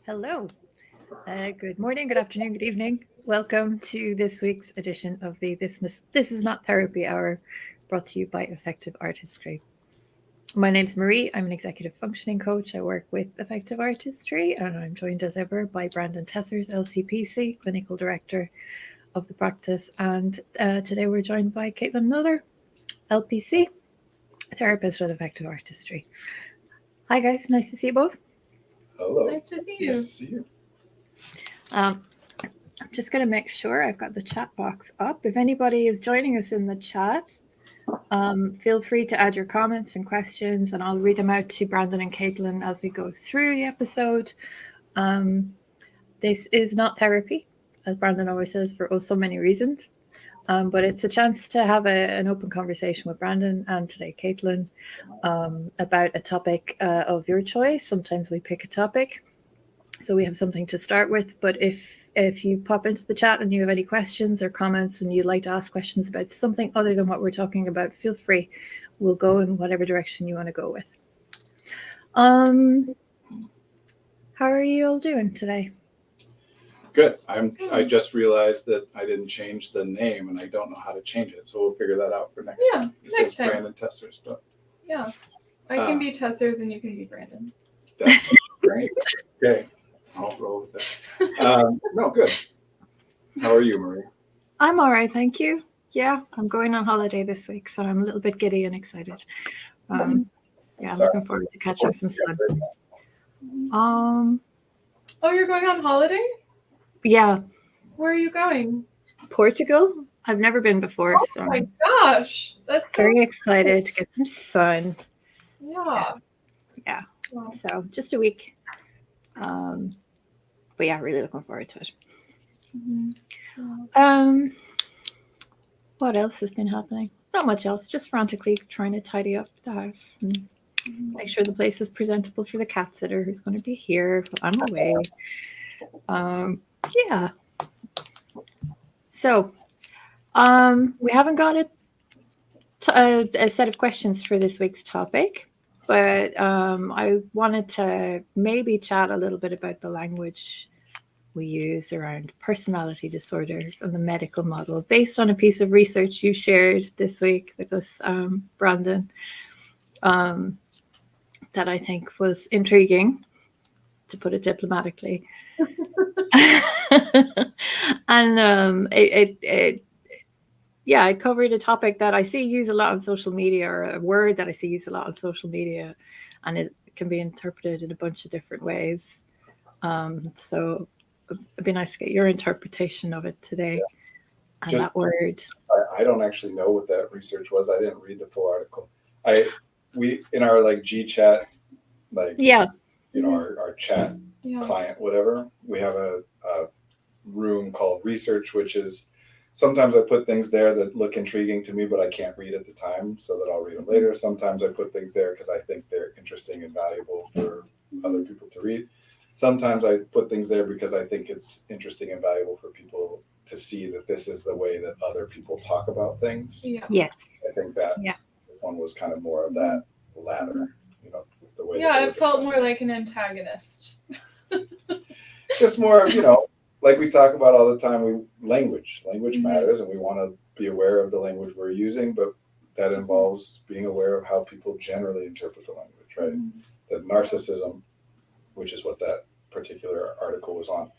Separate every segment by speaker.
Speaker 1: Hello. Good morning, good afternoon, good evening. Welcome to this week's edition of the This Is Not Therapy Hour, brought to you by Effective Artistry. My name's Marie. I'm an executive functioning coach. I work with Effective Artistry, and I'm joined as ever by Brandon Tessers, LCPC, Clinical Director of the practice. And today we're joined by Caitlin Miller, LPC, Therapist with Effective Artistry. Hi guys, nice to see you both.
Speaker 2: Hello.
Speaker 3: Nice to see you.
Speaker 2: Nice to see you.
Speaker 1: I'm just going to make sure I've got the chat box up. If anybody is joining us in the chat, feel free to add your comments and questions, and I'll read them out to Brandon and Caitlin as we go through the episode. This is not therapy, as Brandon always says, for so many reasons. But it's a chance to have an open conversation with Brandon and today Caitlin about a topic of your choice. Sometimes we pick a topic, so we have something to start with. But if you pop into the chat and you have any questions or comments and you'd like to ask questions about something other than what we're talking about, feel free. We'll go in whatever direction you want to go with. How are you all doing today?
Speaker 2: Good. I just realized that I didn't change the name and I don't know how to change it, so we'll figure that out for next time.
Speaker 3: Next time.
Speaker 2: Brandon Tessers, but
Speaker 3: Yeah. I can be Tessers and you can be Brandon.
Speaker 2: that's great. Okay. I'll roll with that. No, good. How are you, Marie?
Speaker 1: I'm all right, thank you. Yeah, I'm going on holiday this week, so I'm a little bit giddy and excited. I'm looking forward to catching some sun.
Speaker 3: Oh, you're going on holiday?
Speaker 1: Yeah,
Speaker 3: Where are you going?
Speaker 1: Portugal. I've never been before,
Speaker 3: Oh
Speaker 1: so
Speaker 3: my
Speaker 1: I'm
Speaker 3: gosh. That's so
Speaker 1: very excited to get some sun.
Speaker 3: Yeah. Wow.
Speaker 1: So just a week. But yeah, really looking forward to it.
Speaker 3: Mm-hmm.
Speaker 1: What else has been happening? Not much else. Just frantically trying to tidy up the house and make sure the place is presentable for the cat sitter who's going to be here while I'm away. Yeah. So, we haven't got a set of questions for this week's topic, but I wanted to maybe chat a little bit about the language we use around personality disorders and the medical model based on a piece of research you shared this week with us, Brandon, that I think was intriguing, to put it diplomatically. And it covered a topic that I see used a lot on social media, or a word that I see used a lot on social media, and it can be interpreted in a bunch of different ways. So it'd be nice to get your interpretation of it today. And
Speaker 2: Just,
Speaker 1: that word.
Speaker 2: I don't actually know what that research was. I didn't read the full article. We in our G chat, our chat client, whatever, we have a room called research, which is sometimes I put things there that look intriguing to me, but I can't read at the time, so that I'll read them later. Sometimes I put things there because I think they're interesting and valuable for other people to read. Sometimes I put things there because I think it's interesting and valuable for people to see that this is the way that other people talk about things.
Speaker 3: Yeah.
Speaker 1: Yes.
Speaker 2: I think that one was kind of more of that latter, the way.
Speaker 3: Yeah, it felt more like an antagonist.
Speaker 2: Just more, like we talk about all the time, language matters, and we want to be aware of the language we're using, but that involves being aware of how people generally interpret the language, right? The narcissism, which is what that particular article was on,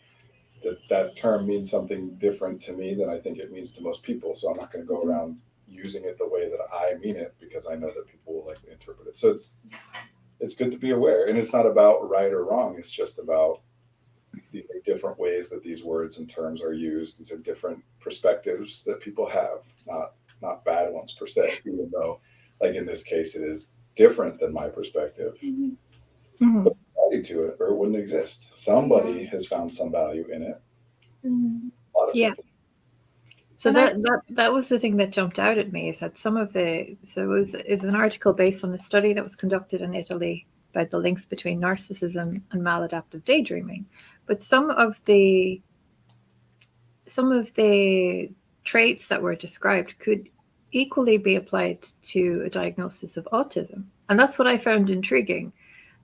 Speaker 2: that term means something different to me than I think it means to most people. So I'm not going to go around using it the way that I mean it, because I know that people will likely interpret it. So it's good to be aware, and it's not about right or wrong. It's just about the different ways that these words and terms are used. These are different perspectives that people have, not bad ones per se, even though, like in this case, it is different than my perspective. But value to it, or it wouldn't exist. Somebody has found some value in it. A lot of people.
Speaker 1: So that was the thing that jumped out at me, is that it was an article based on a study that was conducted in Italy about the links between narcissism and maladaptive daydreaming. But some of the traits that were described could equally be applied to a diagnosis of autism. And that's what I found intriguing,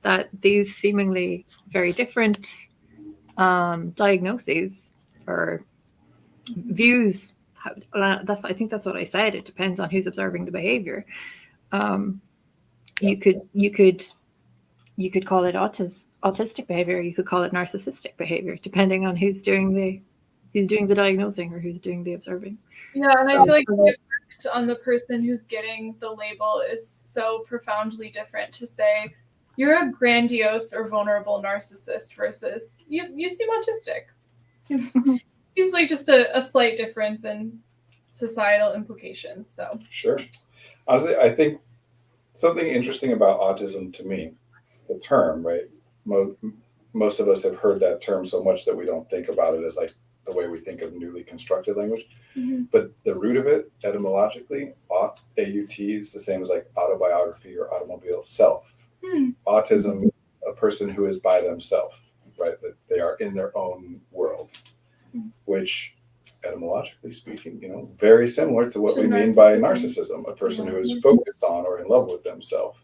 Speaker 1: that these seemingly very different diagnoses or views. I think that's what I said. It depends on who's observing the behavior. You could call it autistic behavior. You could call it narcissistic behavior, depending on who's doing the diagnosing or who's doing the observing.
Speaker 3: Yeah, and I feel like the effect on the person who's getting the label is so profoundly different to say you're a grandiose or vulnerable narcissist versus you seem autistic. Seems like just a slight difference in societal implications. So
Speaker 2: Sure. Honestly, I think something interesting about autism to me, the term, right? Most of us have heard that term so much that we don't think about it as like the way we think of newly constructed language.
Speaker 3: Mm-hmm.
Speaker 2: But the root of it, etymologically, AUT is the same as like autobiography or automobile, self. Autism, a person who is by themselves, right? That they are in their own world, which etymologically speaking, very similar to what we mean by narcissism, a person who is focused on or in love with themselves.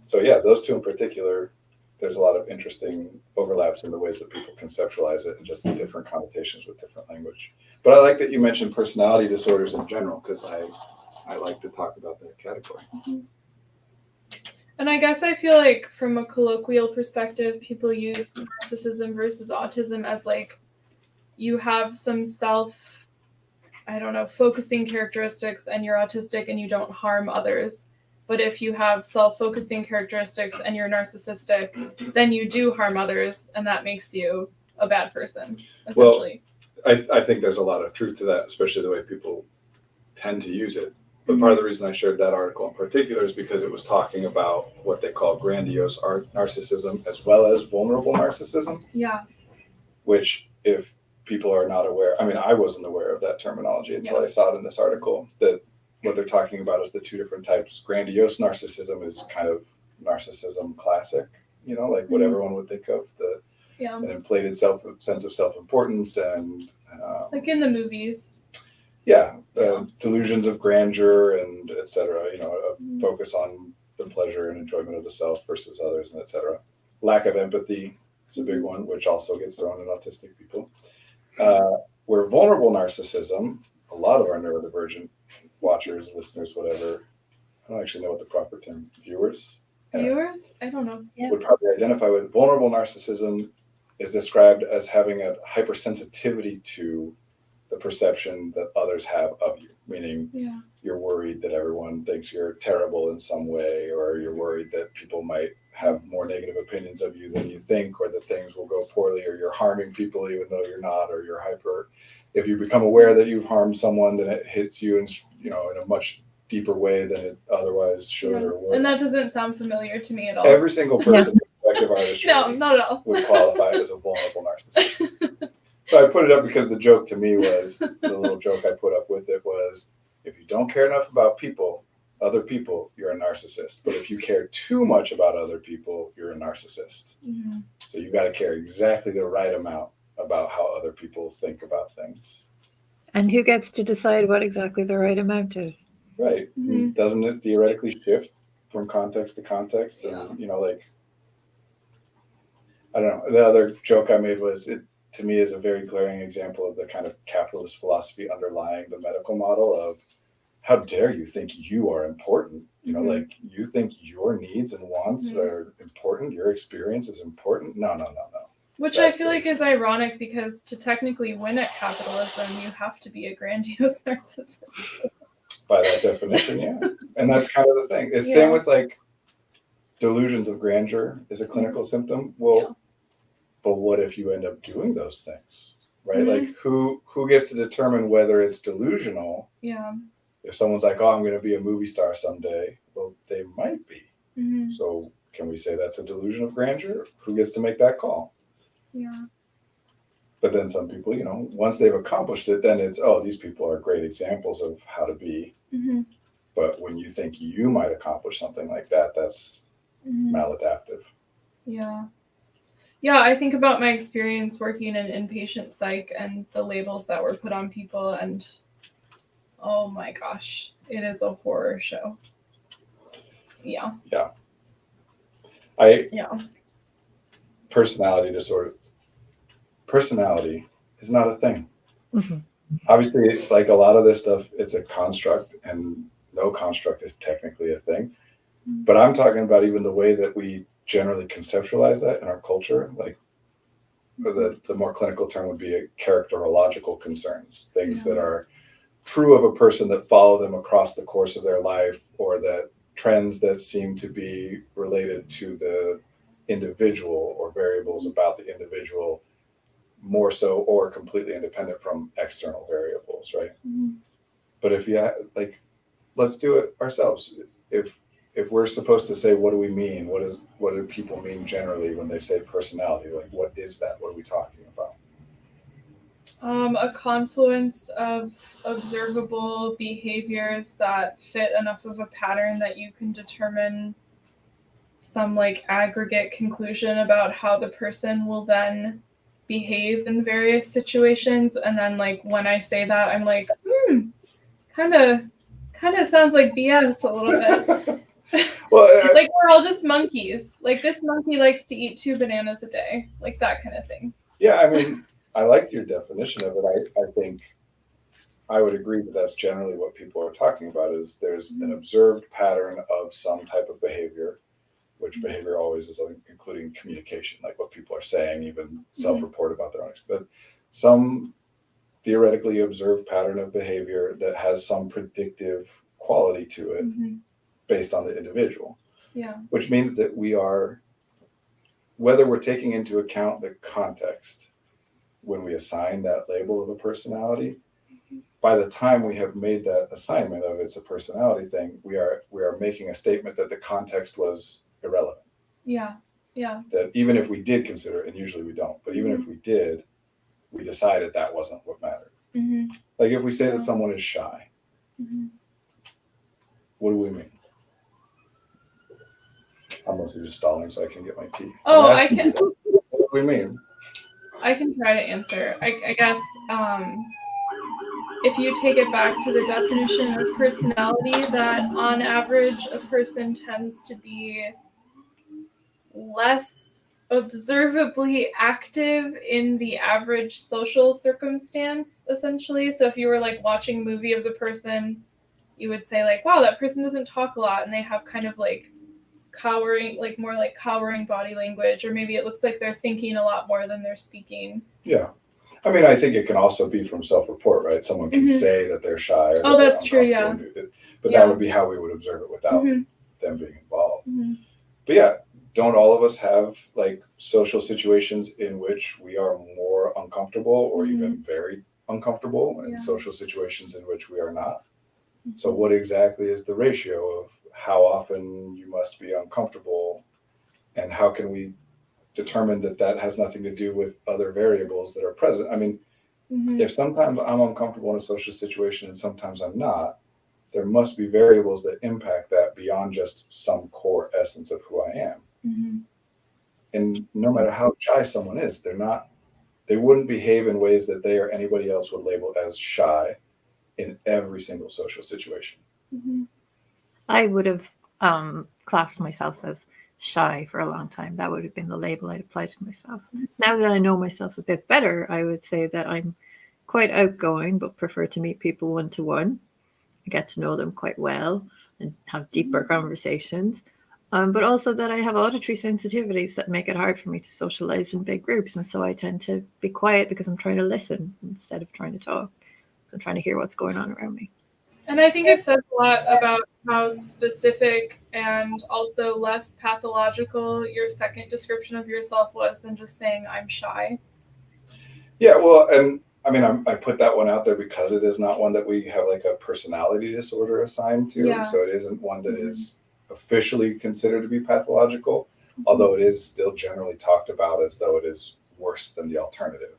Speaker 2: So yeah, those two in particular, there's a lot of interesting overlaps in the ways that people conceptualize it and just the different connotations with different language. But I like that you mentioned personality disorders in general, because I like to talk about that category.
Speaker 3: And I guess I feel like from a colloquial perspective, people use narcissism versus autism as like you have some focusing characteristics and you're autistic and you don't harm others. But if you have self-focusing characteristics and you're narcissistic, then you do harm others, and that makes you a bad person, essentially.
Speaker 2: Well, I think there's a lot of truth to that, especially the way people tend to use it. But part of the reason I shared that article in particular is because it was talking about what they call grandiose narcissism as well as vulnerable narcissism.
Speaker 3: Yeah.
Speaker 2: Which, if people are not aware, I mean, I wasn't aware of that terminology until I saw it in this article, that what they're talking about is the two different types. Grandiose narcissism is kind of narcissism classic, like what everyone would think of, an inflated sense of self-importance and
Speaker 3: like in the movies.
Speaker 2: Delusions of grandeur and etc. A focus on the pleasure and enjoyment of the self versus others and etc. Lack of empathy is a big one, which also gets thrown in autistic people. Where vulnerable narcissism, a lot of our neurodivergent watchers, listeners, whatever, I don't actually know what the proper term, viewers?
Speaker 3: Viewers? I don't know.
Speaker 2: Would probably identify with. Vulnerable narcissism is described as having a hypersensitivity to the perception that others have of you, meaning you're worried that everyone thinks you're terrible in some way, or you're worried that people might have more negative opinions of you than you think, or that things will go poorly, or you're harming people even though you're not, or you're hyper. If you become aware that you've harmed someone, then it hits you in a much deeper way than it otherwise should or would.
Speaker 3: And that doesn't sound familiar to me at all.
Speaker 2: Every single person in effective artistry
Speaker 3: no, not at all.
Speaker 2: would qualify as a vulnerable narcissist. So I put it up because the joke to me was, the little joke I put up with it was, if you don't care enough about other people, you're a narcissist. But if you care too much about other people, you're a narcissist. Mm-hmm. So you got to care exactly the right amount about how other people think about things.
Speaker 1: And who gets to decide what exactly the right amount is?
Speaker 2: Right. Mm-hmm. Doesn't it theoretically shift from context to context? And, I don't know. The other joke I made was, it to me is a very glaring example of the kind of capitalist philosophy underlying the medical model of, how dare you think you are important? Like you think your needs and wants are important. Your experience is important. No.
Speaker 3: Which I feel like is ironic, because to technically win at capitalism, you have to be a grandiose narcissist.
Speaker 2: By that definition, yeah. And that's kind of the thing. It's same with like delusions of grandeur is a clinical symptom. Well, but what if you end up doing those things, right? Like who gets to determine whether it's delusional?
Speaker 3: Yeah.
Speaker 2: If someone's like, oh, I'm going to be a movie star someday, well, they might be. Mm-hmm. So can we say that's a delusion of grandeur? Who gets to make that call?
Speaker 3: Yeah.
Speaker 2: But then some people, once they've accomplished it, then it's, oh, these people are great examples of how to be. Mm-hmm. But when you think you might accomplish something like that, that's maladaptive.
Speaker 3: Yeah. Yeah, I think about my experience working in inpatient psych and the labels that were put on people, and oh my gosh, it is a horror show. Yeah.
Speaker 2: Personality disorder. personality is not a thing.
Speaker 1: Mhm.
Speaker 2: Obviously, like a lot of this stuff, it's a construct, and no construct is technically a thing. But I'm talking about even the way that we generally conceptualize that in our culture. Like the more clinical term would be characterological concerns, things that are true of a person that follow them across the course of their life, or that trends that seem to be related to the individual, or variables about the individual more so or completely independent from external variables, right? But if you like, let's do it ourselves. If we're supposed to say, what do we mean? What do people mean generally when they say personality? Like, what is that? What are we talking about?
Speaker 3: A confluence of observable behaviors that fit enough of a pattern that you can determine some like aggregate conclusion about how the person will then behave in various situations. And then like when I say that, I'm like, kind of sounds like BS a little bit.
Speaker 2: Well,
Speaker 3: like we're all just monkeys. Like this monkey likes to eat 2 bananas a day, like that kind of thing.
Speaker 2: yeah, I mean, I liked your definition of it. I think I would agree that that's generally what people are talking about, is there's an observed pattern of some type of behavior, which behavior always is including communication, like what people are saying, even self-report about their own, but some theoretically observed pattern of behavior that has some predictive quality to it based on the individual.
Speaker 3: Yeah.
Speaker 2: Which means that we are, whether we're taking into account the context when we assign that label of a personality, by the time we have made that assignment of it's a personality thing, we are making a statement that the context was irrelevant.
Speaker 3: Yeah. Yeah.
Speaker 2: That even if we did consider it, and usually we don't, but even if we did, we decided that wasn't what mattered. Like if we say that someone is shy, what do we mean? I'm mostly just stalling so I can get my tea.
Speaker 3: Oh, I can.
Speaker 2: What do we mean?
Speaker 3: I can try to answer. I guess if you take it back to the definition of personality, that on average a person tends to be less observably active in the average social circumstance, essentially. So if you were like watching a movie of the person, you would say like, wow, that person doesn't talk a lot, and they have kind of like cowering, like more like cowering body language, or maybe it looks like they're thinking a lot more than they're speaking.
Speaker 2: Yeah. I mean, I think it can also be from self-report, right? Someone can say that they're shy. Or
Speaker 3: that's true, yeah.
Speaker 2: But that would be how we would observe it without them being involved. But yeah, don't all of us have like social situations in which we are more uncomfortable or even very uncomfortable, and social situations in which we are not? So what exactly is the ratio of how often you must be uncomfortable, and how can we determine that that has nothing to do with other variables that are present? I mean, if sometimes I'm uncomfortable in a social situation and sometimes I'm not, there must be variables that impact that beyond just some core essence of who I am. And no matter how shy someone is, they wouldn't behave in ways that they or anybody else would label as shy in every single social situation.
Speaker 1: I would have classed myself as shy for a long time. That would have been the label I'd apply to myself. Now that I know myself a bit better, I would say that I'm quite outgoing, but prefer to meet people one-to-one. I get to know them quite well and have deeper conversations. But also that I have auditory sensitivities that make it hard for me to socialize in big groups. And so I tend to be quiet because I'm trying to listen instead of trying to talk. I'm trying to hear what's going on around me.
Speaker 3: And I think it says a lot about how specific and also less pathological your second description of yourself was than just saying I'm shy.
Speaker 2: Yeah, well, and I mean, I put that one out there because it is not one that we have like a personality disorder assigned to.
Speaker 3: Yeah.
Speaker 2: So it isn't one that is officially considered to be pathological, although it is still generally talked about as though it is worse than the alternative.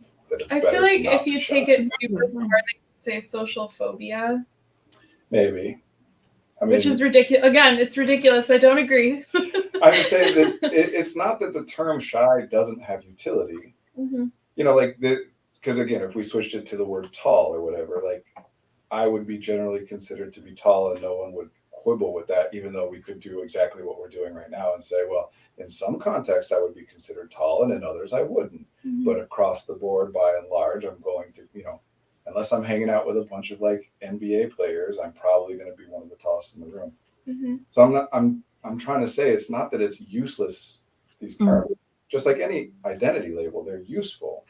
Speaker 3: I feel like if you take it super far, they could say social phobia.
Speaker 2: Maybe. I mean,
Speaker 3: which is ridiculous. Again, it's ridiculous. I don't agree.
Speaker 2: I would say that it's not that the term shy doesn't have utility. You know, like because again, if we switched it to the word tall or whatever, like I would be generally considered to be tall and no one would quibble with that, even though we could do exactly what we're doing right now and say, well, in some contexts I would be considered tall and in others I wouldn't. But across the board, by and large, I'm going to, unless I'm hanging out with a bunch of like NBA players, I'm probably going to be one of the tallest in the room. So I'm trying to say it's not that it's useless, these terms. Just like any identity label, they're useful.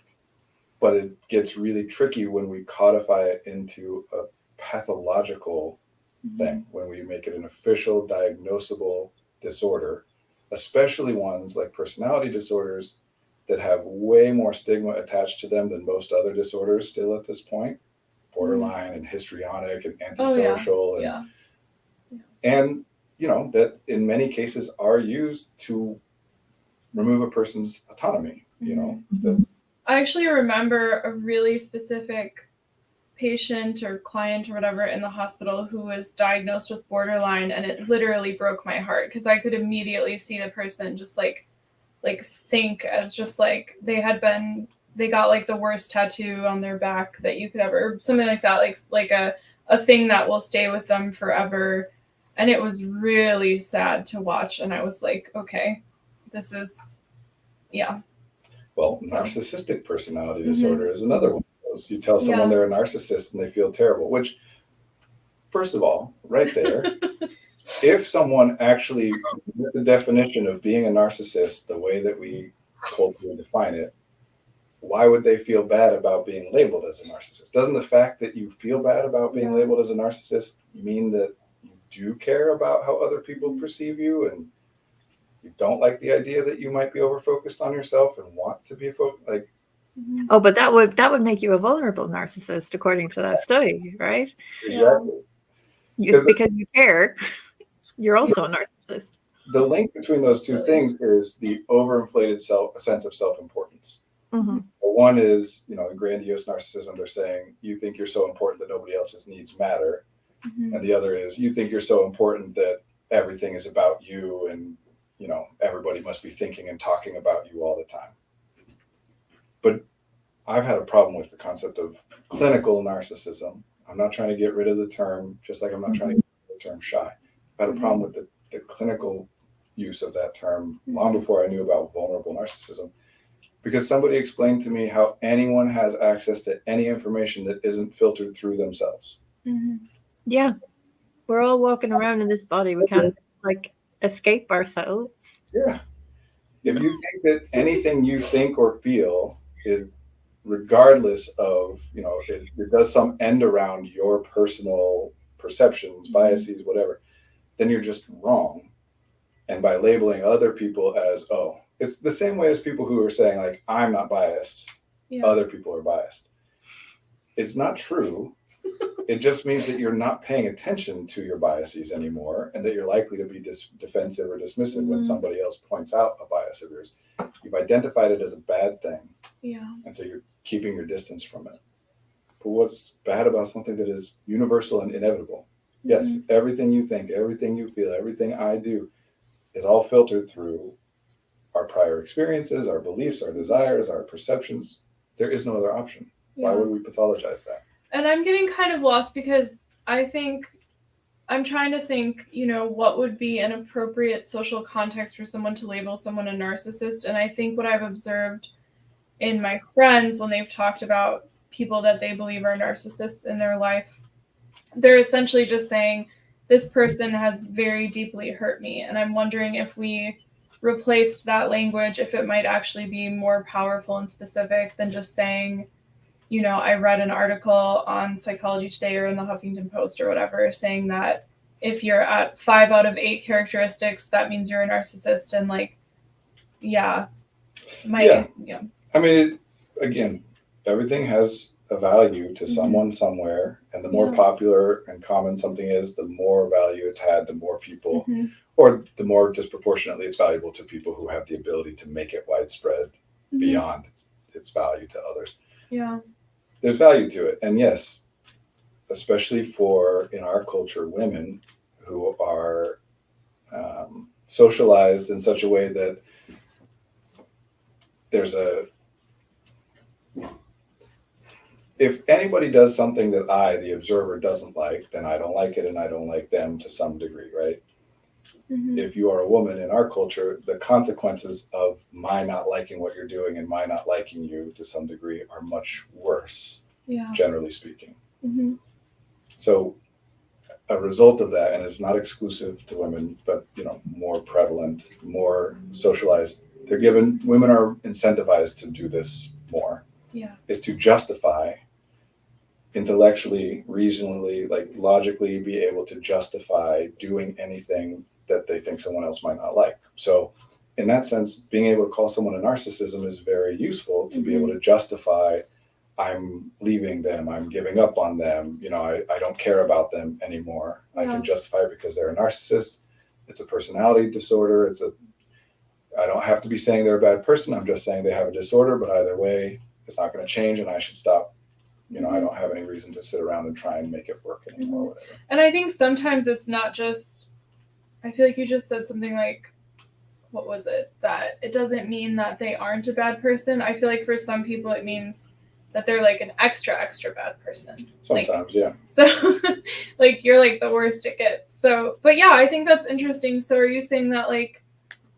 Speaker 2: But it gets really tricky when we codify it into a pathological thing, when we make it an official diagnosable disorder, especially ones like personality disorders that have way more stigma attached to them than most other disorders still at this point, borderline and histrionic and antisocial. And that in many cases are used to remove a person's autonomy.
Speaker 3: I actually remember a really specific patient or client or whatever in the hospital who was diagnosed with borderline, and it literally broke my heart because I could immediately see the person just like sink as just like they got like the worst tattoo on their back that you could ever, something like that, like a thing that will stay with them forever. And it was really sad to watch. And I was like, okay, this is, yeah.
Speaker 2: Well, narcissistic personality disorder is another one of those. You tell someone they're a narcissist and they feel terrible, which, first of all, right there, if someone actually met the definition of being a narcissist the way that we culturally define it, why would they feel bad about being labeled as a narcissist? Doesn't the fact that you feel bad about being labeled as a narcissist mean that you do care about how other people perceive you, and you don't like the idea that you might be over-focused on yourself and want to be like?
Speaker 1: Oh, but that would make you a vulnerable narcissist, according to that study, right?
Speaker 2: Exactly.
Speaker 1: Because you care, you're also a narcissist.
Speaker 2: The link between those two things is the overinflated sense of self-importance. One is, in grandiose narcissism, they're saying you think you're so important that nobody else's needs matter. And the other is you think you're so important that everything is about you, and everybody must be thinking and talking about you all the time. But I've had a problem with the concept of clinical narcissism. I'm not trying to get rid of the term, just like I'm not trying to get rid of the term shy. I've had a problem with the clinical use of that term long before I knew about vulnerable narcissism, because somebody explained to me how anyone has access to any information that isn't filtered through themselves.
Speaker 1: Yeah, we're all walking around in this body. We can't escape ourselves.
Speaker 2: Yeah. If you think that anything you think or feel is regardless of, it does some end around your personal perceptions, biases, whatever, then you're just wrong. And by labeling other people as, it's the same way as people who are saying like, I'm not biased, other people are biased. It's not true. It just means that you're not paying attention to your biases anymore, and that you're likely to be defensive or dismissive when somebody else points out a bias of yours. You've identified it as a bad thing. And so you're keeping your distance from it. But what's bad about something that is universal and inevitable? Yes, everything you think, everything you feel, everything I do is all filtered through our prior experiences, our beliefs, our desires, our perceptions. There is no other option. Why would we pathologize that?
Speaker 3: And I'm getting kind of lost because I'm trying to think, what would be an appropriate social context for someone to label someone a narcissist. And I think what I've observed in my friends when they've talked about people that they believe are narcissists in their life, they're essentially just saying, this person has very deeply hurt me. And I'm wondering if we replaced that language, if it might actually be more powerful and specific than just saying, I read an article on Psychology Today or in the Huffington Post or whatever saying that if you're at 5 out of 8 characteristics, that means you're a narcissist. And
Speaker 2: I mean, again, everything has a value to someone somewhere, and the more popular and common something is, the more value it's had to more people, or the more disproportionately it's valuable to people who have the ability to make it widespread beyond its value to others. There's value to it. And yes, especially for, in our culture, women who are socialized in such a way that there's if anybody does something that I, the observer, doesn't like, then I don't like it and I don't like them to some degree, right?
Speaker 3: Mhm.
Speaker 2: If you are a woman in our culture, the consequences of my not liking what you're doing and my not liking you to some degree are much worse,
Speaker 3: Yeah.
Speaker 2: generally speaking.
Speaker 3: Mhm.
Speaker 2: So a result of that, and it's not exclusive to women, but more prevalent, more socialized. Women are incentivized to do this more,
Speaker 3: Yeah.
Speaker 2: is to justify intellectually, reasonably, like logically be able to justify doing anything that they think someone else might not like. So in that sense, being able to call someone a narcissism is very useful to be able to justify, I'm leaving them, I'm giving up on them, I don't care about them anymore. I can justify it because they're a narcissist. It's a personality disorder. I don't have to be saying they're a bad person. I'm just saying they have a disorder, but either way, it's not going to change and I should stop. I don't have any reason to sit around and try and make it work anymore or whatever.
Speaker 3: And I think sometimes it's not just, I feel like you just said something like, what was it? That it doesn't mean that they aren't a bad person. I feel like for some people it means that they're like an extra bad person.
Speaker 2: Sometimes, yeah.
Speaker 3: So like you're like the worst it gets. So, but yeah, I think that's interesting. So are you saying that like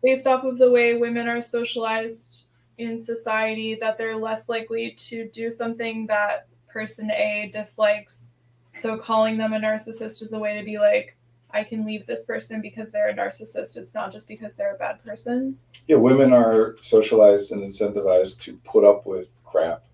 Speaker 3: based off of the way women are socialized in society that they're less likely to do something that person A dislikes? So calling them a narcissist is a way to be like, I can leave this person because they're a narcissist. It's not just because they're a bad person.
Speaker 2: Yeah, women are socialized and incentivized to put up with crap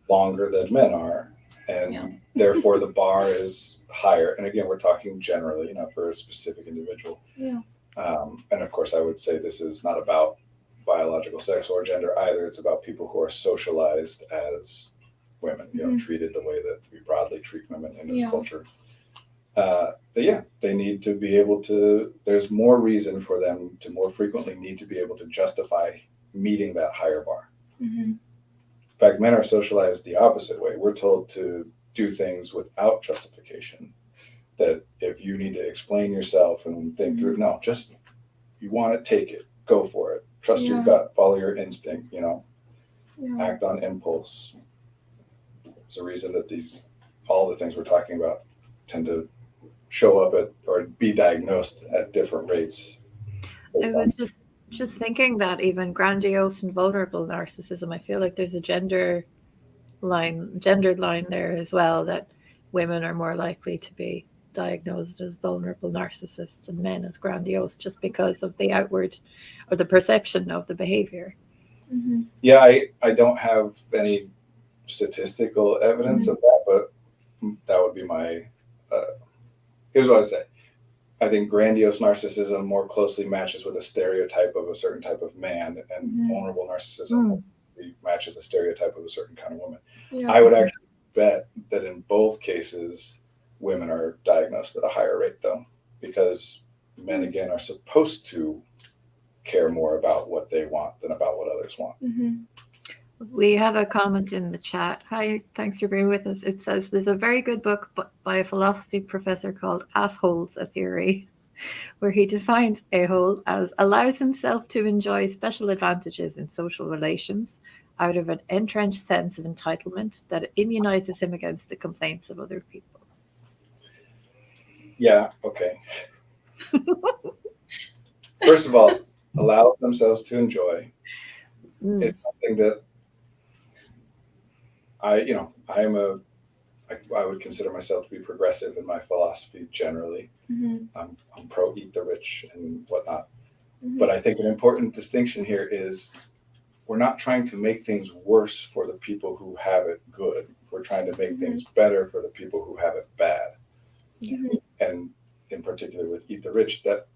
Speaker 2: longer than men are. And therefore the bar is higher. And again, we're talking generally, not for a specific individual.
Speaker 3: Yeah.
Speaker 2: And of course, I would say this is not about biological sex or gender either. It's about people who are socialized as women, treated the way that we broadly treat women in this culture. They need to be able to, there's more reason for them to more frequently need to be able to justify meeting that higher bar. In fact, men are socialized the opposite way. We're told to do things without justification. That if you need to explain yourself and think through, no, just you want it, take it, go for it, trust your gut, follow your instinct, act on impulse. There's a reason that all the things we're talking about tend to show up at or be diagnosed at different rates.
Speaker 1: I was just thinking that even grandiose and vulnerable narcissism, I feel like there's a gendered line there as well, that women are more likely to be diagnosed as vulnerable narcissists and men as grandiose, just because of the outward or the perception of the behavior.
Speaker 2: Yeah, I don't have any statistical evidence of that, but that would be my here's what I'd say. I think grandiose narcissism more closely matches with a stereotype of a certain type of man, and vulnerable narcissism matches a stereotype of a certain kind of woman. I would actually bet that in both cases, women are diagnosed at a higher rate, though, because men, again, are supposed to care more about what they want than about what others want.
Speaker 1: We have a comment in the chat. Hi, thanks for being with us. It says, there's a very good book by a philosophy professor called Assholes, a Theory, where he defines a-hole as allows himself to enjoy special advantages in social relations out of an entrenched sense of entitlement that immunizes him against the complaints of other people.
Speaker 2: Yeah, okay. First of all, allow themselves to enjoy. It's something that I would consider myself to be progressive in my philosophy generally. I'm pro eat the rich and whatnot. But I think an important distinction here is we're not trying to make things worse for the people who have it good. We're trying to make things better for the people who have it bad. And in particular with eat the rich, that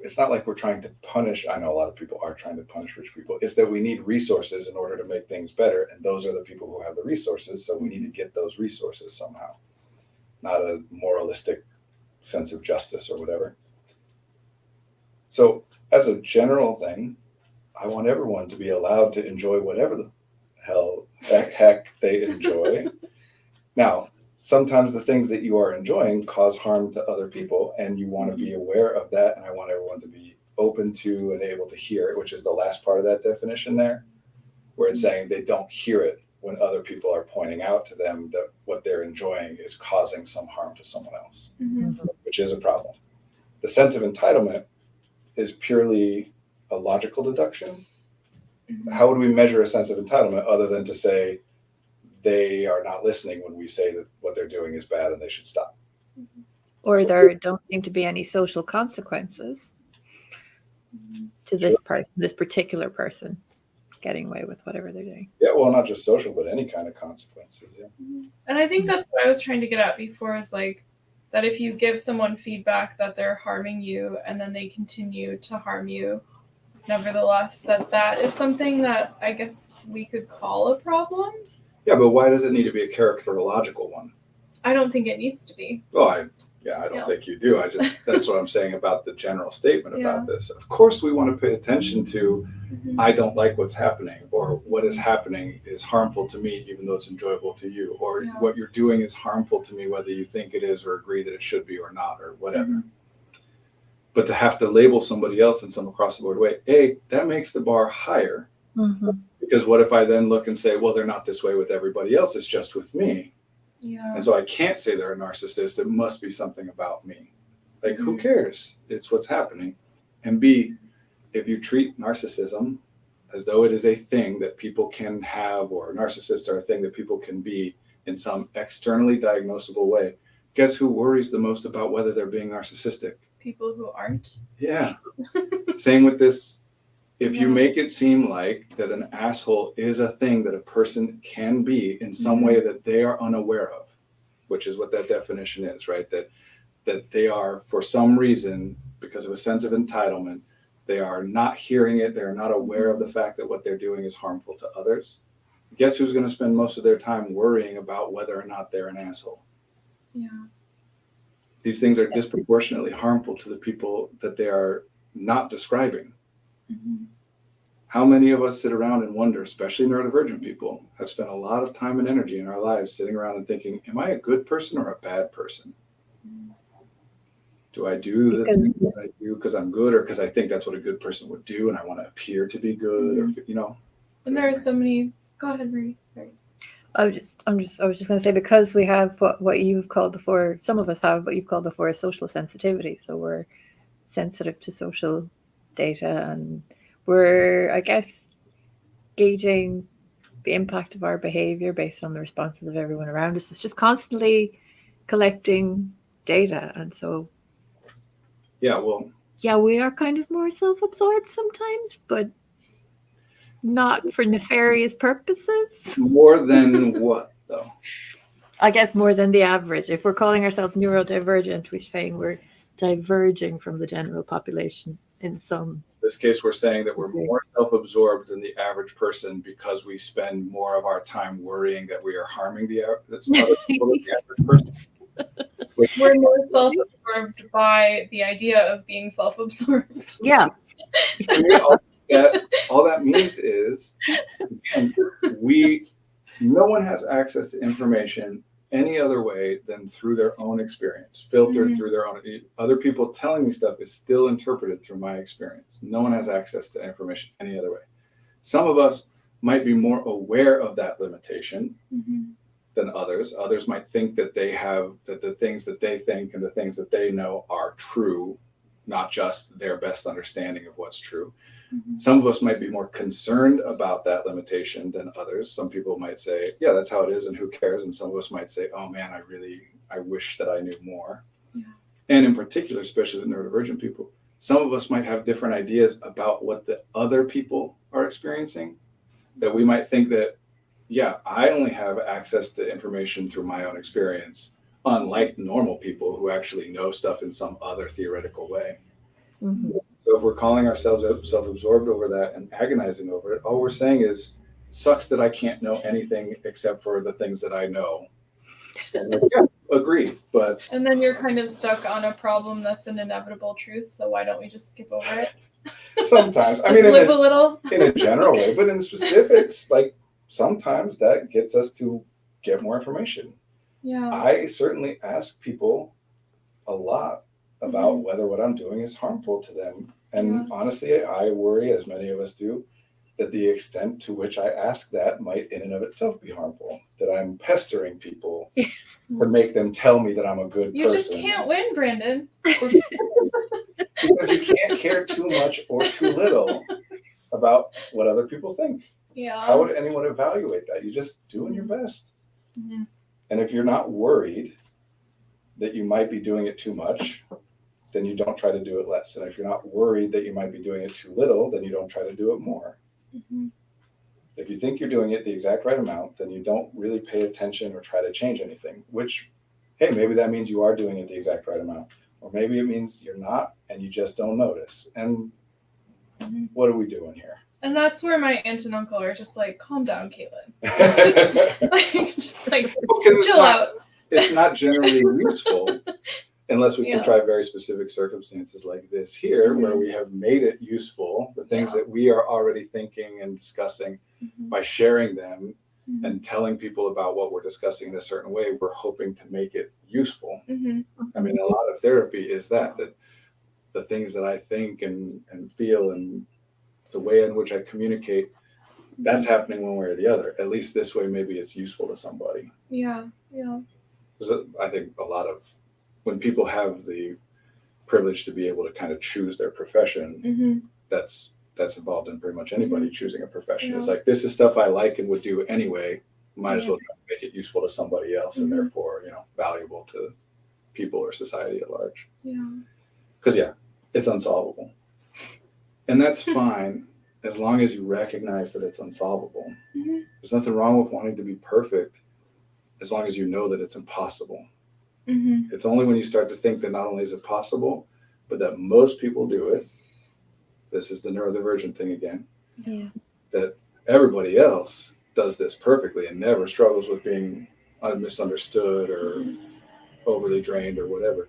Speaker 2: it's not like we're trying to punish. I know a lot of people are trying to punish rich people. It's that we need resources in order to make things better. And those are the people who have the resources. So we need to get those resources somehow, not a moralistic sense of justice or whatever. So as a general thing, I want everyone to be allowed to enjoy whatever the heck they enjoy. Now, sometimes the things that you are enjoying cause harm to other people, and you want to be aware of that. And I want everyone to be open to and able to hear it, which is the last part of that definition there, where it's saying they don't hear it when other people are pointing out to them that what they're enjoying is causing some harm to someone else, which is a problem. The sense of entitlement is purely a logical deduction. How would we measure a sense of entitlement other than to say they are not listening when we say that what they're doing is bad and they should stop?
Speaker 1: Or there don't seem to be any social consequences to this particular person getting away with whatever they're doing.
Speaker 2: Yeah, well, not just social, but any kind of consequences. Yeah.
Speaker 3: And I think that's what I was trying to get at before, is like that if you give someone feedback that they're harming you and then they continue to harm you, nevertheless, that is something that I guess we could call a problem.
Speaker 2: Yeah, but why does it need to be a characterological one?
Speaker 3: I don't think it needs to be.
Speaker 2: Oh, I don't think you do. That's what I'm saying about the general statement about this. Of course, we want to pay attention to, I don't like what's happening, or what is happening is harmful to me, even though it's enjoyable to you, or what you're doing is harmful to me, whether you think it is or agree that it should be or not, or whatever. But to have to label somebody else in some across the board way, that makes the bar higher. Because what if I then look and say, well, they're not this way with everybody else, it's just with me.
Speaker 3: Yeah.
Speaker 2: And so I can't say they're a narcissist. It must be something about me. Like, who cares? It's what's happening. And B, if you treat narcissism as though it is a thing that people can have, or narcissists are a thing that people can be in some externally diagnosable way, guess who worries the most about whether they're being narcissistic?
Speaker 3: People who aren't.
Speaker 2: Yeah. Same with this. If you make it seem like that an asshole is a thing that a person can be in some way that they are unaware of, which is what that definition is, right? That they are, for some reason, because of a sense of entitlement, they are not hearing it. They're not aware of the fact that what they're doing is harmful to others. Guess who's going to spend most of their time worrying about whether or not they're an asshole?
Speaker 3: Yeah.
Speaker 2: These things are disproportionately harmful to the people that they are not describing. How many of us sit around and wonder, especially neurodivergent people, have spent a lot of time and energy in our lives sitting around and thinking, am I a good person or a bad person? Do I do the things that I do because I'm good, or because I think that's what a good person would do and I want to appear to be good, or, you know?
Speaker 3: And there are so many. Go ahead, Marie. Sorry.
Speaker 1: I was just going to say, because we have what you've called before, some of us have what you've called before, a social sensitivity. So we're sensitive to social data, and we're, I guess, gauging the impact of our behavior based on the responses of everyone around us. It's just constantly collecting data. And so, we are kind of more self-absorbed sometimes, but not for nefarious purposes.
Speaker 2: More than what, though?
Speaker 1: I guess more than the average. If we're calling ourselves neurodivergent, we're saying we're diverging from the general population in some.
Speaker 2: In this case, we're saying that we're more self-absorbed than the average person because we spend more of our time worrying that we are harming the average person.
Speaker 3: We're more self-absorbed by the idea of being self-absorbed.
Speaker 1: Yeah.
Speaker 2: All that means is, again, no one has access to information any other way than through their own experience, filtered through their own. Other people telling me stuff is still interpreted through my experience. No one has access to information any other way. Some of us might be more aware of that limitation than others. Others might think that they have, that the things that they think and the things that they know are true, not just their best understanding of what's true. Some of us might be more concerned about that limitation than others. Some people might say, yeah, that's how it is and who cares? And some of us might say, oh man, I wish that I knew more. Yeah. And in particular, especially the neurodivergent people, some of us might have different ideas about what the other people are experiencing, that we might think that, yeah, I only have access to information through my own experience, unlike normal people who actually know stuff in some other theoretical way. So if we're calling ourselves self-absorbed over that and agonizing over it, all we're saying is, sucks that I can't know anything except for the things that I know. And yeah, agree. But
Speaker 3: and then you're kind of stuck on a problem that's an inevitable truth. So why don't we just skip over it?
Speaker 2: Sometimes,
Speaker 3: I mean, live a little
Speaker 2: in a general way, but in specifics, like sometimes that gets us to get more information.
Speaker 3: Yeah,
Speaker 2: I certainly ask people a lot about whether what I'm doing is harmful to them. And honestly, I worry, as many of us do, that the extent to which I ask that might in and of itself be harmful, that I'm pestering people to make them tell me that I'm a good
Speaker 3: You
Speaker 2: person.
Speaker 3: just can't win, Brandon.
Speaker 2: Because you can't care too much or too little about what other people think.
Speaker 3: Yeah.
Speaker 2: How would anyone evaluate that? You're just doing your best.
Speaker 3: Mhm.
Speaker 2: And if you're not worried that you might be doing it too much, then you don't try to do it less. And if you're not worried that you might be doing it too little, then you don't try to do it more.
Speaker 3: Mhm.
Speaker 2: If you think you're doing it the exact right amount, then you don't really pay attention or try to change anything, which, hey, maybe that means you are doing it the exact right amount. Or maybe it means you're not and you just don't notice. And
Speaker 3: Mhm.
Speaker 2: what are we doing here?
Speaker 3: And that's where my aunt and uncle are just like, calm down, Caitlin. just like chill out.
Speaker 2: It's not generally useful unless we
Speaker 3: Yeah.
Speaker 2: contrive very specific circumstances like this here, where we have made it useful, the things that we are already thinking and discussing by sharing them and telling people about what we're discussing in a certain way, we're hoping to make it useful. I mean, a lot of therapy is that the things that I think and feel and the way in which I communicate, that's happening one way or the other. At least this way, maybe it's useful to somebody.
Speaker 3: Yeah. Yeah.
Speaker 2: Because I think a lot of when people have the privilege to be able to kind of choose their profession, that's involved in pretty much anybody choosing a profession. It's like, this is stuff I like and would do anyway. Might as well try to make it useful to somebody else and therefore, valuable to people or society at large.
Speaker 3: Yeah.
Speaker 2: Because it's unsolvable. And that's fine as long as you recognize that it's unsolvable. There's nothing wrong with wanting to be perfect as long as you know that it's impossible. It's only when you start to think that not only is it possible, but that most people do it. This is the neurodivergent thing again. That everybody else does this perfectly and never struggles with being misunderstood or overly drained or whatever.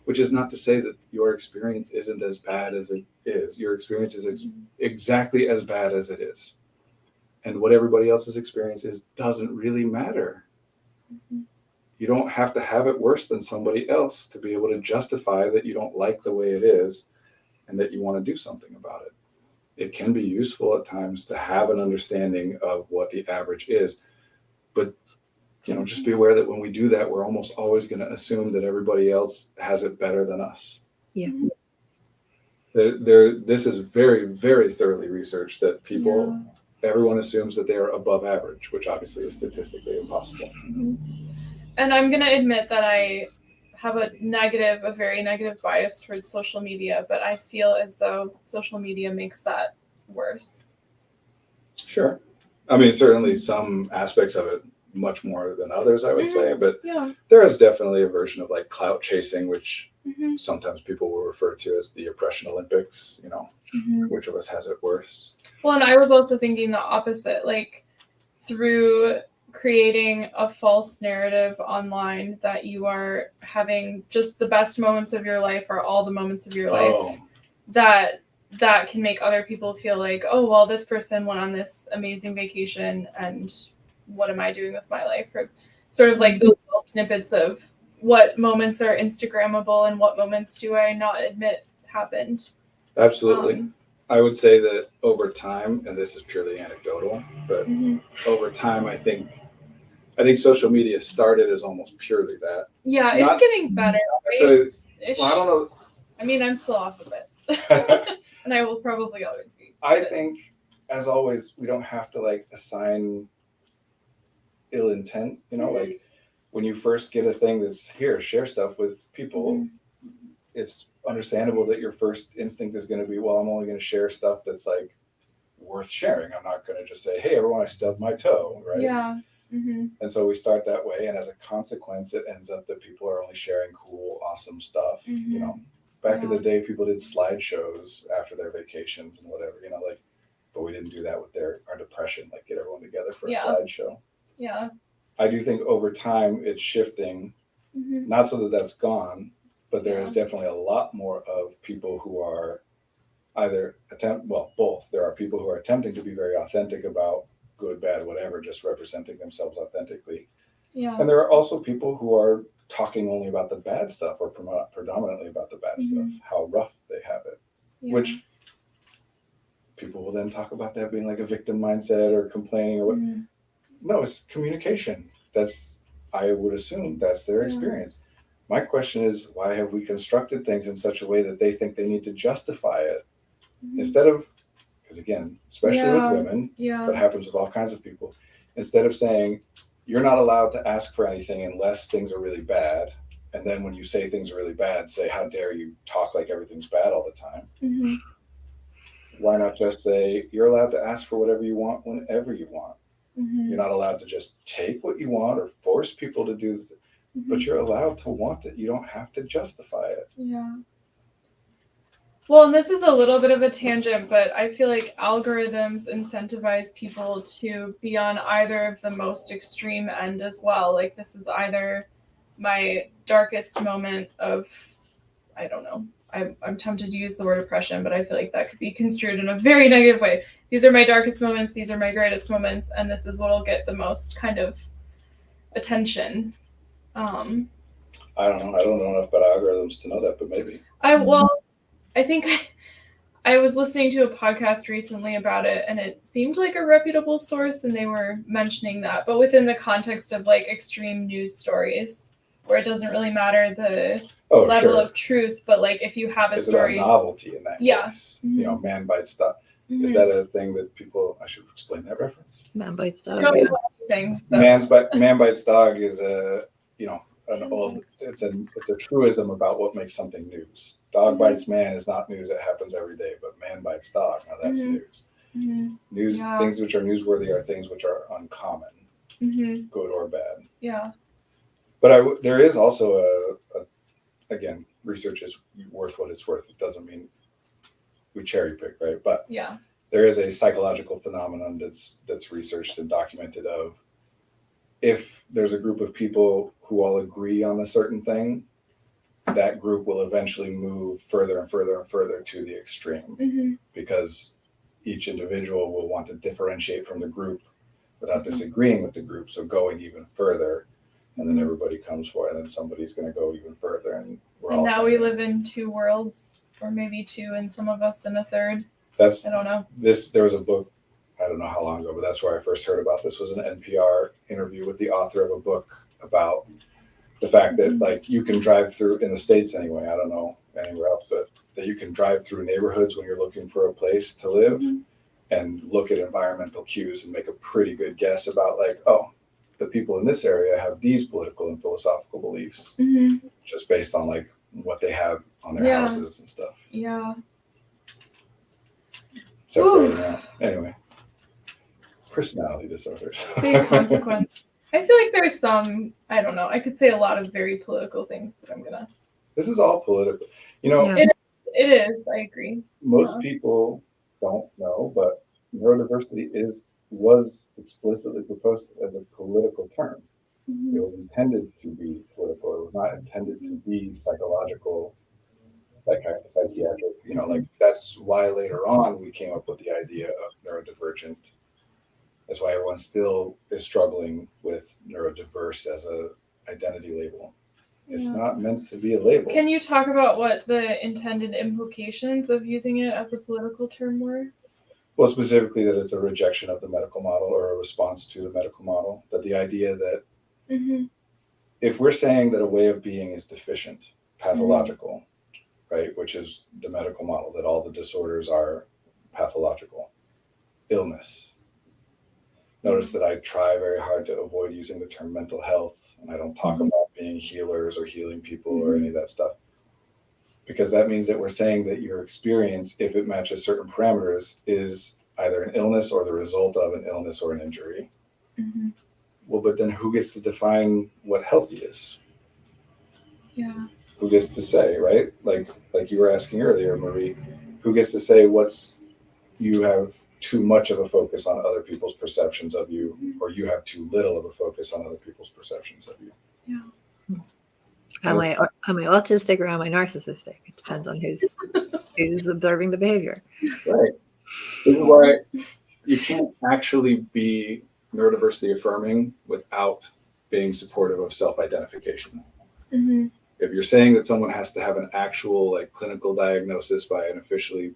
Speaker 2: Which is not to say that your experience isn't as bad as it is. Your experience is exactly as bad as it is. And what everybody else's experience is doesn't really matter. You don't have to have it worse than somebody else to be able to justify that you don't like the way it is and that you want to do something about it. It can be useful at times to have an understanding of what the average is. But just be aware that when we do that, we're almost always going to assume that everybody else has it better than us. This is very, very thoroughly researched that everyone assumes that they are above average, which obviously is statistically impossible.
Speaker 3: And I'm going to admit that I have a very negative bias towards social media, but I feel as though social media makes that worse.
Speaker 2: Sure. I mean, certainly some aspects of it much more than others, I would say, but there is definitely a version of like clout chasing, which sometimes people will refer to as the oppression Olympics, which of us has it worse?
Speaker 3: Well, and I was also thinking the opposite, like through creating a false narrative online that you are having just the best moments of your life or all the moments of your life, that can make other people feel like, oh, well, this person went on this amazing vacation and what am I doing with my life? Or sort of like those little snippets of what moments are Instagrammable and what moments do I not admit happened.
Speaker 2: Absolutely. I would say that over time, and this is purely anecdotal, but over time, I think social media started as almost purely that.
Speaker 3: Yeah, it's getting better.
Speaker 2: Right? Well, I don't know.
Speaker 3: I mean, I'm still off of it. And I will probably always be.
Speaker 2: I think, as always, we don't have to like assign ill intent, like when you first get a thing that's here, share stuff with people, it's understandable that your first instinct is going to be, well, I'm only going to share stuff that's like worth sharing. I'm not going to just say, hey, everyone, I stubbed my toe, right?
Speaker 3: Yeah.
Speaker 2: And so we start that way, and as a consequence, it ends up that people are only sharing cool, awesome stuff. Back in the day, people did slideshows after their vacations and whatever, but we didn't do that with our depression, like get everyone together for a slideshow.
Speaker 3: Yeah.
Speaker 2: I do think over time it's shifting, not so that that's gone, but there is definitely a lot more of people who are either both. There are people who are attempting to be very authentic about good, bad, whatever, just representing themselves authentically.
Speaker 3: Yeah.
Speaker 2: And there are also people who are talking only about the bad stuff or predominantly about the bad stuff, how rough they have it, which people will people then talk about that being like a victim mindset or complaining or what. No, it's communication. I would assume that's their experience. My question is, why have we constructed things in such a way that they think they need to justify it instead of, because again, especially with women, that happens with all kinds of people, instead of saying, you're not allowed to ask for anything unless things are really bad. And then when you say things are really bad, say, how dare you talk like everything's bad all the time? Why not just say, you're allowed to ask for whatever you want whenever you want? You're not allowed to just take what you want or force people to do, but you're allowed to want it. You don't have to justify it.
Speaker 3: Yeah. Well, and this is a little bit of a tangent, but I feel like algorithms incentivize people to be on either of the most extreme end as well. Like, this is either my darkest moment of, I don't know, I'm tempted to use the word oppression, but I feel like that could be construed in a very negative way. These are my darkest moments, these are my greatest moments, and this is what'll get the most kind of attention.
Speaker 2: I don't know. I don't know enough about algorithms to know that, but maybe.
Speaker 3: I think I was listening to a podcast recently about it, and it seemed like a reputable source, and they were mentioning that, but within the context of like extreme news stories, where it doesn't really matter the level of truth, but like if you have a story,
Speaker 2: about novelty in that case. You know, man bites dog. Is that a thing that people? I should explain that reference. Man bites dog. Man bites dog is an old. It's a truism about what makes something news. Dog bites man is not news. It happens every day. But man bites dog. Now that's news. News things which are newsworthy are things which are uncommon, good or bad. Yeah. But there is also again, research is worth what it's worth. It doesn't mean we cherry pick, right? But there is a psychological phenomenon that's researched and documented of, if there's a group of people who all agree on a certain thing, that group will eventually move further and further and further to the extreme, because each individual will want to differentiate from the group without disagreeing with the group, so going even further. And then everybody comes for it, and then somebody's going to go even further. And now we live in two worlds, or maybe two, and some of us in a third. I don't know. There was a book, I don't know how long ago, but that's where I first heard about this, was an NPR interview with the author of a book about the fact that, like, you can drive through, in the States anyway, I don't know anywhere else, but that you can drive through neighborhoods when you're looking for a place to live and look at environmental cues and make a pretty good guess about, like, oh, the people in this area have these political and philosophical beliefs, just based on like what they have on their houses and stuff. Yeah. Separating out. Anyway, personality disorders. Big consequence.
Speaker 3: I feel like there's some, I don't know, I could say a lot of very political things, but
Speaker 2: This is all political. You know,
Speaker 3: it is, I agree.
Speaker 2: Most people don't know, but neurodiversity was explicitly proposed as a political term. It was intended to be political. It was not intended to be psychological, psychiatric. You know, like, that's why later on we came up with the idea of neurodivergent. That's why everyone still is struggling with neurodiverse as a identity label. It's not meant to be a label.
Speaker 3: Can you talk about what the intended implications of using it as a political term were?
Speaker 2: Well, specifically that it's a rejection of the medical model, or a response to the medical model. That the idea that if we're saying that a way of being is deficient, pathological, right, which is the medical model, that all the disorders are pathological, illness. Notice that I try very hard to avoid using the term mental health, and I don't talk about being healers or healing people or any of that stuff. Because that means that we're saying that your experience, if it matches certain parameters, is either an illness or the result of an illness or an injury. Well, but then who gets to define what healthy is? Yeah. Who gets to say, right? Like you were asking earlier, Marie, who gets to say you have too much of a focus on other people's perceptions of you, or you have too little of a focus on other people's perceptions of you?
Speaker 1: Yeah. Am I autistic or am I narcissistic? It depends on who's observing the behavior.
Speaker 2: Right. This is why you can't actually be neurodiversity affirming without being supportive of self-identification. If you're saying that someone has to have an actual, like, clinical diagnosis by an officially,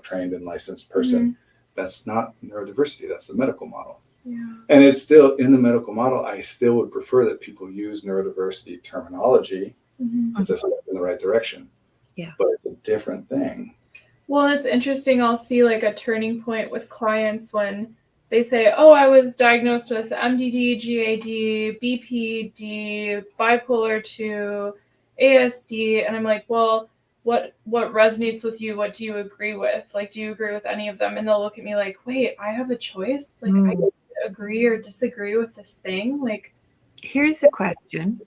Speaker 2: trained and licensed person, That's not neurodiversity. That's the medical model.
Speaker 3: Yeah.
Speaker 2: And it's still in the medical model. I still would prefer that people use neurodiversity terminology.
Speaker 3: Mm-hmm.
Speaker 2: It's a step in the right direction.
Speaker 1: Yeah.
Speaker 2: But it's a different thing.
Speaker 3: Well, it's interesting. I'll see like a turning point with clients when they say, oh, I was diagnosed with MDD, GAD, BPD, bipolar 2, ASD. And I'm like, well, what resonates with you? What do you agree with? Like, do you agree with any of them? And they'll look at me like, wait, I have a choice? Like, I can agree or disagree with this thing? Like,
Speaker 1: here's a question.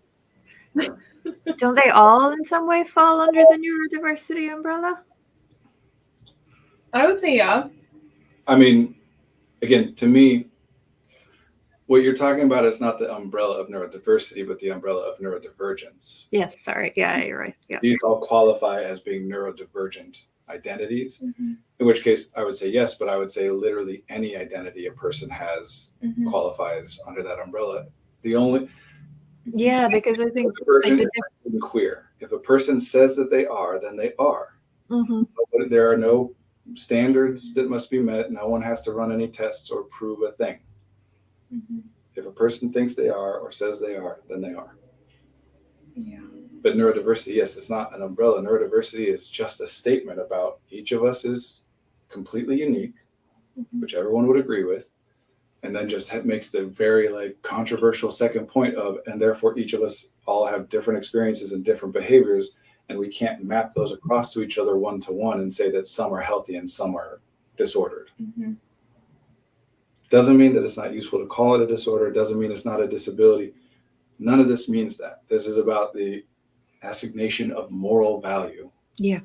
Speaker 1: Don't they all in some way fall under the neurodiversity umbrella?
Speaker 3: I would say, yeah.
Speaker 2: I mean, again, to me, what you're talking about is not the umbrella of neurodiversity, but the umbrella of neurodivergence.
Speaker 1: Yes, sorry. Yeah, you're right. Yeah.
Speaker 2: These all qualify as being neurodivergent identities,
Speaker 3: Mm-hmm.
Speaker 2: in which case I would say yes, but I would say literally any identity a person has
Speaker 3: Mm-hmm.
Speaker 2: qualifies under that umbrella. The only
Speaker 1: Yeah, because I think
Speaker 2: divergent is queer. If a person says that they are, then they are.
Speaker 1: Mm-hmm.
Speaker 2: But there are no standards that must be met. No one has to run any tests or prove a thing.
Speaker 3: Mm-hmm.
Speaker 2: If a person thinks they are or says they are, then they are.
Speaker 3: Yeah.
Speaker 2: But neurodiversity, yes, it's not an umbrella. Neurodiversity is just a statement about each of us is completely unique,
Speaker 3: Mm-hmm.
Speaker 2: which everyone would agree with, and then just makes the very like controversial second point of, and therefore each of us all have different experiences and different behaviors, and we can't map those across to each other one to one and say that some are healthy and some are disordered.
Speaker 3: Mm-hmm.
Speaker 2: Doesn't mean that it's not useful to call it a disorder. Doesn't mean it's not a disability. None of this means that. This is about the assignation of moral value.
Speaker 1: Yeah.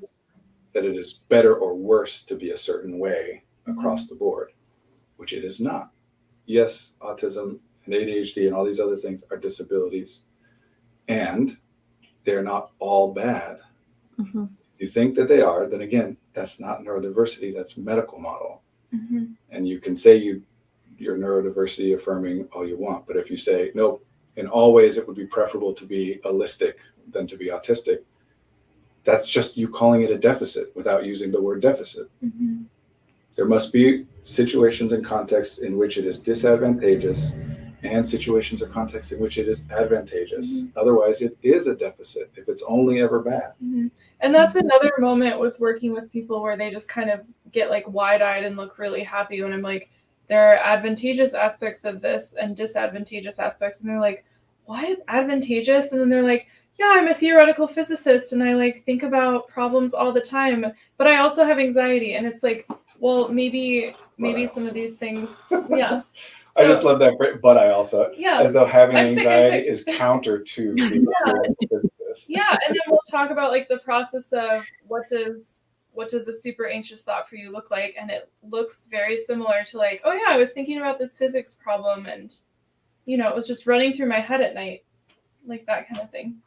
Speaker 2: That it is better or worse to be a certain way across the board, which it is not. Yes, autism and ADHD and all these other things are disabilities, and they're not all bad.
Speaker 1: Mm-hmm.
Speaker 2: If you think that they are, then again, that's not neurodiversity, that's medical model.
Speaker 3: Mm-hmm.
Speaker 2: And you can say you're neurodiversity affirming all you want, but if you say, nope, in all ways it would be preferable to be allistic than to be autistic, that's just you calling it a deficit without using the word deficit.
Speaker 3: Mm-hmm.
Speaker 2: There must be situations and contexts in which it is disadvantageous and situations or contexts in which it is advantageous.
Speaker 3: Mm-hmm.
Speaker 2: Otherwise, it is a deficit if it's only ever bad.
Speaker 3: Mm-hmm. And that's another moment with working with people where they just kind of get like wide-eyed and look really happy when I'm like, there are advantageous aspects of this and disadvantageous aspects. And they're like, what? Advantageous? And then they're like, yeah, I'm a theoretical physicist and I like think about problems all the time, but I also have anxiety. And it's like, well, maybe some of these things, yeah.
Speaker 2: I just love that phrase, but I also,
Speaker 3: Yeah.
Speaker 2: as though having
Speaker 3: I'm sick.
Speaker 2: anxiety is counter to being a physicist.
Speaker 3: Yeah, and then we'll talk about like the process of what does a super anxious thought for you look like, and it looks very similar to like, oh yeah, I was thinking about this physics problem, and it was just running through my head at night, like that kind of thing.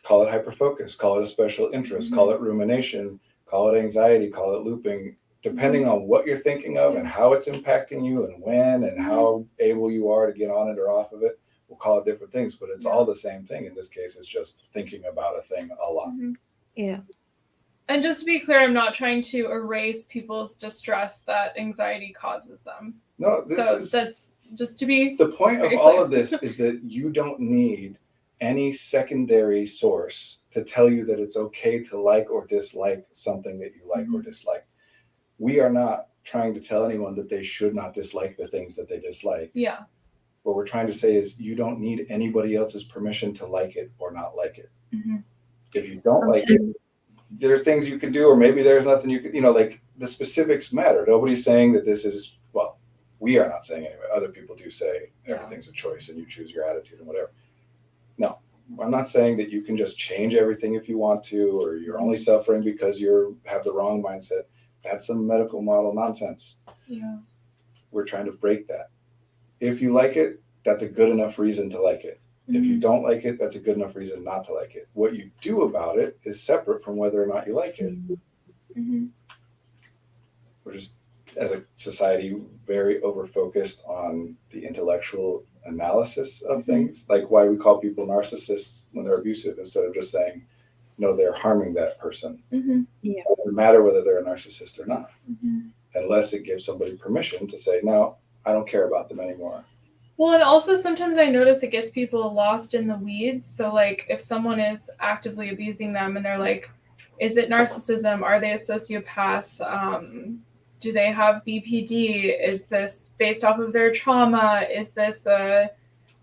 Speaker 2: Call it hyperfocus, call it a special interest, call it rumination, call it anxiety, call it looping. Depending on what you're thinking of and how it's impacting you and when and how able you are to get on it or off of it, we'll call it different things, but it's all the same thing. In this case, it's just thinking about a thing a lot.
Speaker 3: Mm-hmm.
Speaker 1: Yeah.
Speaker 3: And just to be clear, I'm not trying to erase people's distress that anxiety causes them.
Speaker 2: No,
Speaker 3: that's just to be
Speaker 2: the point of all of this is that you don't need any secondary source to tell you that it's okay to like or dislike something that you like or dislike. We are not trying to tell anyone that they should not dislike the things that they dislike.
Speaker 3: Yeah.
Speaker 2: What we're trying to say is you don't need anybody else's permission to like it or not like it.
Speaker 3: Mm-hmm.
Speaker 2: If you don't like it, there's things you can do, or maybe there's nothing you can, like the specifics matter. Nobody's saying that this is, well, we are not saying anyway. Other people do say everything's a choice and you choose your attitude and whatever. No, I'm not saying that you can just change everything if you want to, or you're only suffering because you have the wrong mindset. That's some medical model nonsense.
Speaker 3: Yeah.
Speaker 2: We're trying to break that. If you like it, that's a good enough reason to like it. If you don't like it, that's a good enough reason not to like it. What you do about it is separate from whether or not you like it.
Speaker 3: Mm-hmm.
Speaker 2: We're just, as a society, very over-focused on the intellectual analysis of things, like why we call people narcissists when they're abusive instead of just saying, no, they're harming that person.
Speaker 3: Mm-hmm.
Speaker 1: Yeah.
Speaker 2: It doesn't matter whether they're a narcissist or not.
Speaker 3: Mm-hmm.
Speaker 2: unless it gives somebody permission to say, no, I don't care about them anymore.
Speaker 3: Well, and also sometimes I notice it gets people lost in the weeds. So like if someone is actively abusing them and they're like, is it narcissism? Are they a sociopath? Do they have BPD? Is this based off of their trauma? Is this a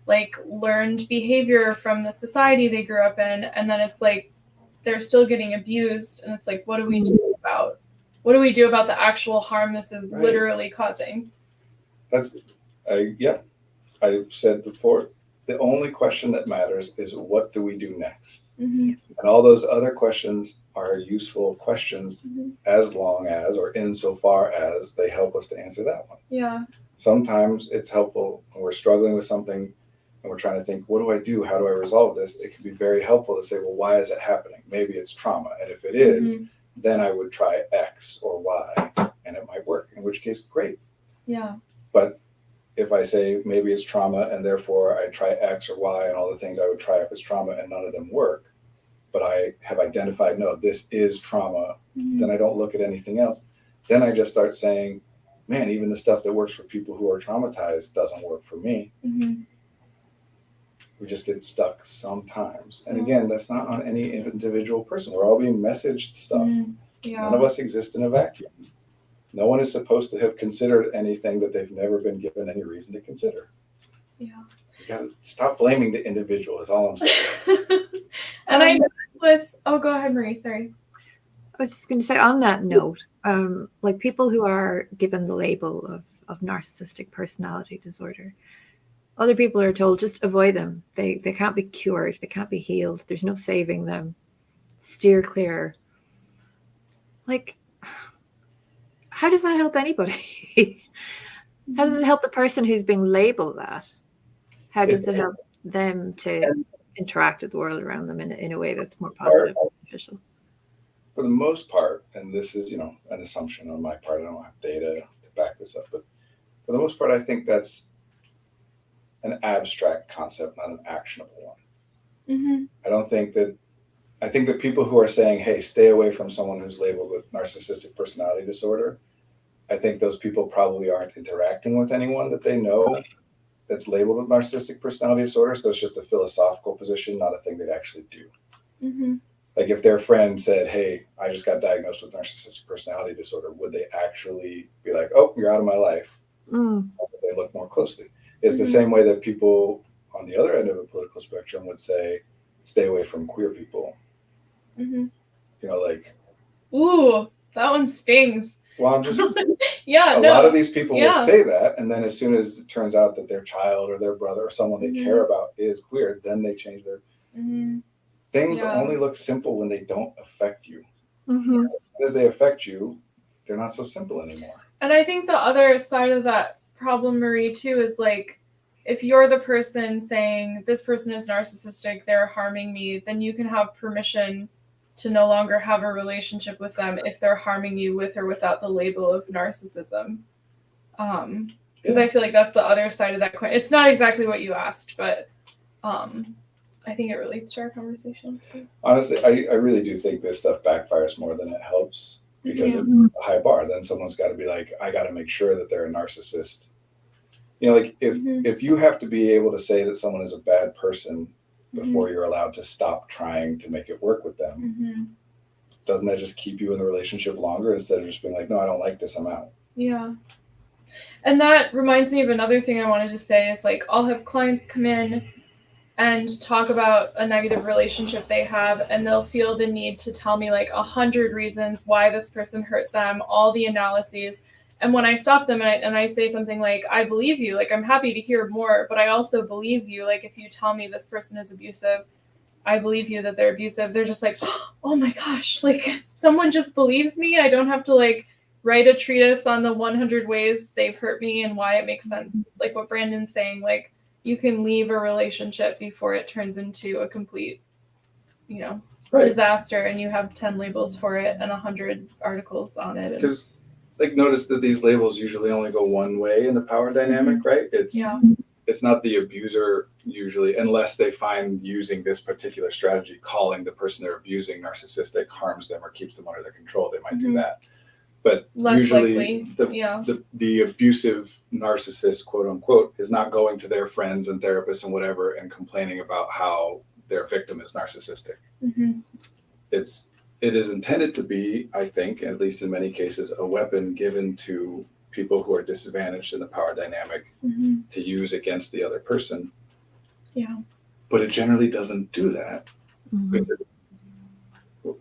Speaker 3: like learned behavior from the society they grew up in? And then it's like they're still getting abused, and it's like, what do we do about the actual harm this is literally causing?
Speaker 2: I've said before, the only question that matters is what do we do next?
Speaker 3: Mm-hmm.
Speaker 2: And all those other questions are useful questions as long as, or insofar as, they help us to answer that one.
Speaker 3: Yeah.
Speaker 2: Sometimes it's helpful when we're struggling with something and we're trying to think, what do I do? How do I resolve this? It can be very helpful to say, well, why is it happening? Maybe it's trauma. And if it is, then I would try X or Y and it might work, in which case, great.
Speaker 3: Yeah.
Speaker 2: But if I say maybe it's trauma and therefore I try X or Y and all the things I would try if it's trauma and none of them work, but I have identified, no, this is trauma, then I don't look at anything else. Then I just start saying, man, even the stuff that works for people who are traumatized doesn't work for me. We just get stuck sometimes. And again, that's not on any individual person. We're all being messaged stuff.
Speaker 3: Yeah.
Speaker 2: None of us exist in a vacuum. No one is supposed to have considered anything that they've never been given any reason to consider.
Speaker 3: Yeah.
Speaker 2: You gotta stop blaming the individual, is all I'm saying.
Speaker 3: And I noticed go ahead, Marie, sorry.
Speaker 1: I was just going to say on that note, like people who are given the label of narcissistic personality disorder, other people are told just avoid them. They can't be cured. They can't be healed. There's no saving them. Steer clear. Like, how does that help anybody? How does it help the person who's being labeled that? How does it help them to interact with the world around them in a way that's more positive and beneficial?
Speaker 2: For the most part, and this is, an assumption on my part, I don't have data to back this up, but for the most part, I think that's an abstract concept, not an actionable one. I think that people who are saying, hey, stay away from someone who's labeled with narcissistic personality disorder, I think those people probably aren't interacting with anyone that they know that's labeled with narcissistic personality disorder. So it's just a philosophical position, not a thing they'd actually do. Like if their friend said, hey, I just got diagnosed with narcissistic personality disorder, would they actually be like, oh, you're out of my life? Or would they look more closely? It's the same way that people on the other end of the political spectrum would say, stay away from queer people. Like,
Speaker 3: ooh, that one stings.
Speaker 2: Well, I'm just,
Speaker 3: a
Speaker 2: lot of these people will say that. And then as soon as it turns out that their child or their brother or someone they care about is queer, then they change their things only look simple when they don't affect you. As soon as they affect you, they're not so simple anymore.
Speaker 3: And I think the other side of that problem, Marie, too, is like, if you're the person saying this person is narcissistic, they're harming me, then you can have permission to no longer have a relationship with them if they're harming you with or without the label of narcissism. Because I feel like that's the other side of that coin. It's not exactly what you asked, but I think it relates to our conversation. So.
Speaker 2: Honestly, I really do think this stuff backfires more than it helps because it's a high bar. Then someone's got to be like, I got to make sure that they're a narcissist. Like if you have to be able to say that someone is a bad person before you're allowed to stop trying to make it work with them, doesn't that just keep you in the relationship longer instead of just being like, no, I don't like this, I'm out?
Speaker 3: Yeah. And that reminds me of another thing I wanted to say is like, I'll have clients come in and talk about a negative relationship they have, and they'll feel the need to tell me like 100 reasons why this person hurt them, all the analyses. And when I stop them and I say something like, I believe you, like, I'm happy to hear more, but I also believe you. Like, if you tell me this person is abusive, I believe you that they're abusive. They're just like, oh my gosh, like someone just believes me. I don't have to like write a treatise on the 100 ways they've hurt me and why it makes sense. Like what Brandon's saying, like you can leave a relationship before it turns into a complete, disaster, and you have 10 labels for it and 100 articles on it.
Speaker 2: Because notice that these labels usually only go one way in the power dynamic, right? It's not the abuser usually, unless they find using this particular strategy, calling the person they're abusing narcissistic, harms them or keeps them under their control. They might do that. But
Speaker 3: Less
Speaker 2: usually
Speaker 3: likely.
Speaker 2: the abusive narcissist, quote unquote, is not going to their friends and therapists and whatever and complaining about how their victim is narcissistic.
Speaker 3: Mm-hmm.
Speaker 2: It is intended to be, I think, at least in many cases, a weapon given to people who are disadvantaged in the power dynamic
Speaker 3: Mm-hmm.
Speaker 2: to use against the other person.
Speaker 3: Yeah.
Speaker 2: But it generally doesn't do that.
Speaker 1: Mhm.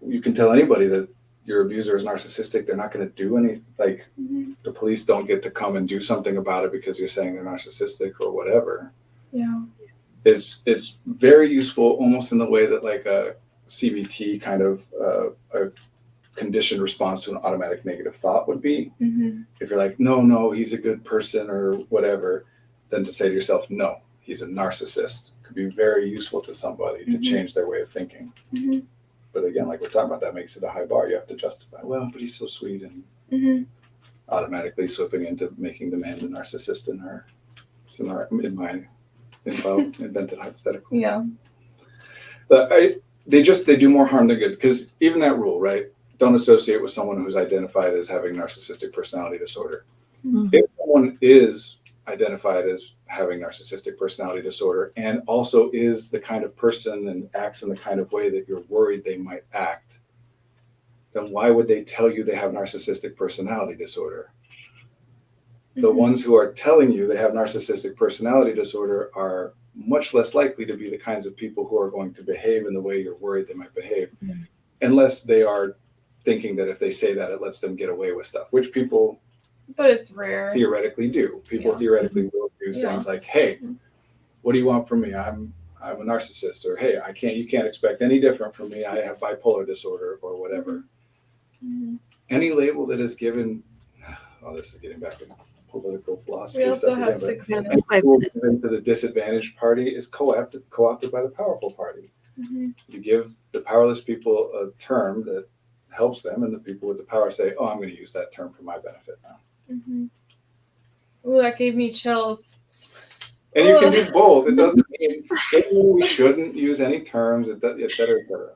Speaker 2: You can tell anybody that your abuser is narcissistic, they're not going to do anything. Like,
Speaker 3: Mm-hmm.
Speaker 2: the police don't get to come and do something about it because you're saying they're narcissistic or whatever.
Speaker 3: Yeah.
Speaker 2: It's very useful, almost in the way that like a CBT kind of a conditioned response to an automatic negative thought would be.
Speaker 3: Mm-hmm.
Speaker 2: If you're like, no, he's a good person or whatever, then to say to yourself, no, he's a narcissist, could be very useful to somebody to change their way of thinking.
Speaker 3: Mm-hmm.
Speaker 2: But again, like we're talking about, that makes it a high bar. You have to justify, well, but he's so sweet, and
Speaker 3: Mm-hmm.
Speaker 2: automatically slipping into making the man the narcissist in her scenario, in my invented hypothetical.
Speaker 3: Yeah.
Speaker 2: But they do more harm than good, because even that rule, right? Don't associate with someone who's identified as having narcissistic personality disorder.
Speaker 1: Mhm.
Speaker 2: If someone is identified as having narcissistic personality disorder and also is the kind of person and acts in the kind of way that you're worried they might act, then why would they tell you they have narcissistic personality disorder? The ones who are telling you they have narcissistic personality disorder are much less likely to be the kinds of people who are going to behave in the way you're worried they might behave, unless they are thinking that if they say that, it lets them get away with stuff, which people
Speaker 3: But it's rare.
Speaker 2: theoretically do. People
Speaker 3: Yeah.
Speaker 2: theoretically will do
Speaker 3: Yeah.
Speaker 2: things like, hey, what do you want from me? I'm a narcissist, or hey, you can't expect any different from me. I have bipolar disorder or whatever.
Speaker 3: Mm-hmm.
Speaker 2: Any label that is given, this is getting back into political philosophy.
Speaker 3: We also
Speaker 2: stuff
Speaker 3: have
Speaker 2: again, but
Speaker 3: 6
Speaker 1: Yeah,
Speaker 3: minutes.
Speaker 1: that's
Speaker 2: label given to the disadvantaged party is co-opted by the powerful party.
Speaker 3: Mm-hmm.
Speaker 2: You give the powerless people a term that helps them, and the people with the power say, oh, I'm going to use that term for my benefit now.
Speaker 3: Mm-hmm. Ooh, that gave me chills.
Speaker 2: And you can do both. It doesn't mean we shouldn't use any terms, et cetera, et cetera.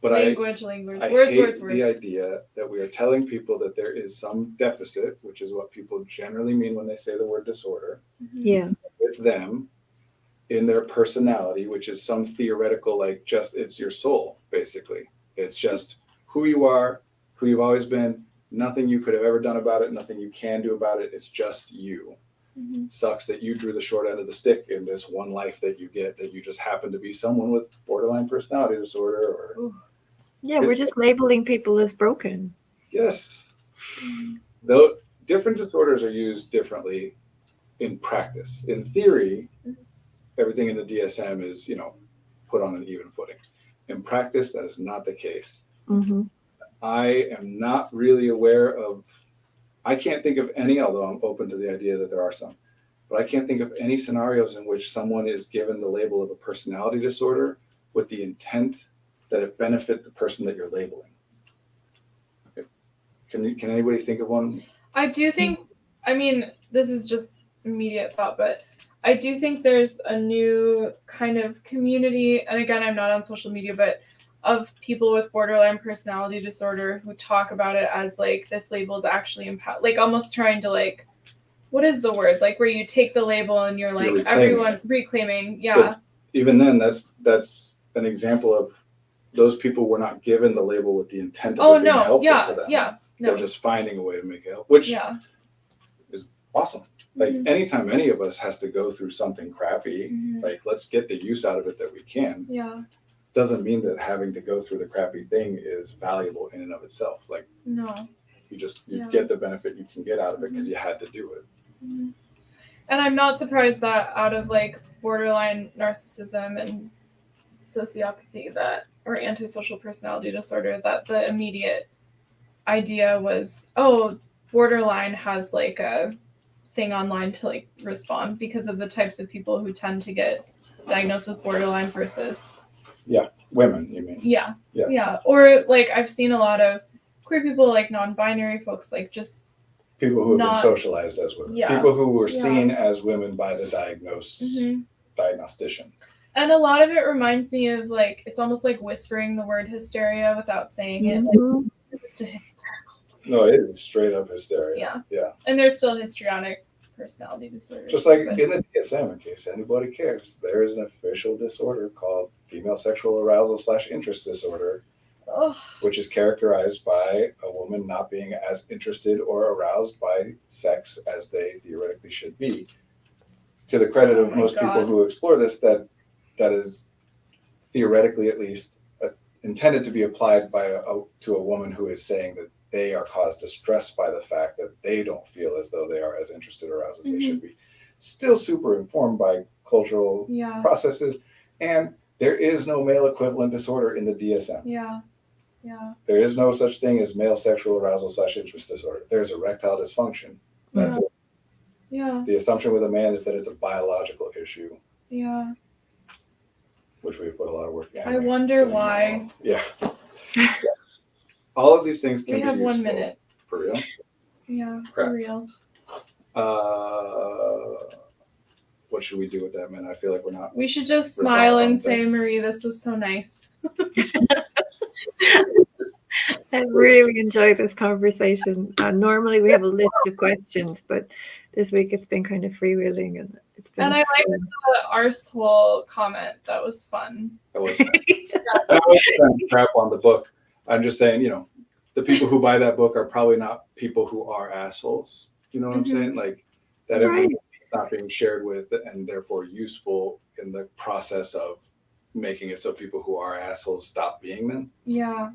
Speaker 2: But
Speaker 3: Language.
Speaker 2: I
Speaker 3: Words,
Speaker 2: hate
Speaker 3: words,
Speaker 2: the
Speaker 3: words.
Speaker 2: idea that we are telling people that there is some deficit, which is what people generally mean when they say the word disorder,
Speaker 1: Yeah.
Speaker 2: with them in their personality, which is some theoretical, like, just, it's your soul, basically. It's just who you are, who you've always been, nothing you could have ever done about it, nothing you can do about it. It's just you.
Speaker 3: Mm-hmm.
Speaker 2: Sucks that you drew the short end of the stick in this one life that you get, that you just happen to be someone with borderline personality disorder or
Speaker 3: Ooh.
Speaker 1: Yeah, we're just labeling people as broken.
Speaker 2: yes.
Speaker 3: Mm-hmm.
Speaker 2: Though different disorders are used differently in practice. In theory, everything in the DSM is, put on an even footing. In practice, that is not the case.
Speaker 1: Mm-hmm.
Speaker 2: I am not really aware of, I can't think of any, although I'm open to the idea that there are some, but I can't think of any scenarios in which someone is given the label of a personality disorder with the intent that it benefit the person that you're labeling. Okay. Can anybody think of one?
Speaker 3: I do think, this is just immediate thought, but I do think there's a new kind of community, and again, I'm not on social media, but of people with borderline personality disorder who talk about it as like this label is actually like almost trying to like, what is the word? Like where you take the label and you're like, everyone reclaiming. Yeah.
Speaker 2: But even then, that's an example of those people were not given the label with the intent of it being helpful to them.
Speaker 3: Yeah.
Speaker 2: They're just finding a way to make it help, which is awesome. Like anytime any of us has to go through something crappy, like let's get the use out of it that we can.
Speaker 3: Yeah.
Speaker 2: Doesn't mean that having to go through the crappy thing is valuable in and of itself. Like
Speaker 3: no,
Speaker 2: you get the benefit you can get out of it because you had to do it.
Speaker 3: And I'm not surprised that out of like borderline narcissism and sociopathy or antisocial personality disorder, that the immediate idea was, oh, borderline has like a thing online to like respond because of the types of people who tend to get diagnosed with borderline versus
Speaker 2: Women, you mean?
Speaker 3: Yeah. Or like I've seen a lot of queer people, like non-binary folks, like just
Speaker 2: people who have been socialized as women. People who were seen as women by the diagnostician.
Speaker 3: And a lot of it reminds me of like, it's almost like whispering the word hysteria without saying it.
Speaker 1: Mm-hmm.
Speaker 3: Like, it's just hysterical.
Speaker 2: No, it is straight up hysteria.
Speaker 3: Yeah.
Speaker 2: Yeah.
Speaker 3: And there's still histrionic personality disorders.
Speaker 2: Just like
Speaker 3: but-
Speaker 2: in the DSM, in case anybody cares, there is an official disorder called female sexual arousal / interest disorder,
Speaker 3: Ugh.
Speaker 2: which is characterized by a woman not being as interested or aroused by sex as they theoretically should be. To the credit
Speaker 3: Oh
Speaker 2: of
Speaker 3: my
Speaker 2: most people
Speaker 3: God.
Speaker 2: who explore this, that is theoretically at least intended to be applied to a woman who is saying that they are caused distress by the fact that they don't feel as though they are as interested or aroused as they should be. Still super informed by cultural
Speaker 3: Yeah.
Speaker 2: processes, and there is no male equivalent disorder in the DSM.
Speaker 3: Yeah. Yeah.
Speaker 2: There is no such thing as male sexual arousal / interest disorder. There's erectile dysfunction. That's it.
Speaker 3: Yeah.
Speaker 2: The assumption with a man is that it's a biological issue,
Speaker 3: Yeah.
Speaker 2: which we've put a lot of work in.
Speaker 3: I wonder why.
Speaker 2: Yeah. All of these things can
Speaker 3: We
Speaker 2: be
Speaker 3: have 1
Speaker 2: useful.
Speaker 3: minute.
Speaker 2: For real.
Speaker 3: Yeah.
Speaker 2: Crap.
Speaker 3: For real.
Speaker 2: What should we do with that, man? I feel like we're not.
Speaker 3: We should just
Speaker 2: Resolve
Speaker 3: smile and
Speaker 2: on
Speaker 3: say,
Speaker 2: things.
Speaker 3: Marie, this was so nice.
Speaker 1: I really enjoyed this conversation. Normally we have a list of questions, but this week it's been kind of freewheeling, and it's been.
Speaker 3: And I like the arsehole comment. That was fun.
Speaker 2: That was fun. I was trying to crap on the book. I'm just saying, the people who buy that book are probably not people who are assholes. You know what I'm saying? Like that information is not being shared with and therefore useful in the process of making it so people who are assholes stop being them.
Speaker 3: Yeah.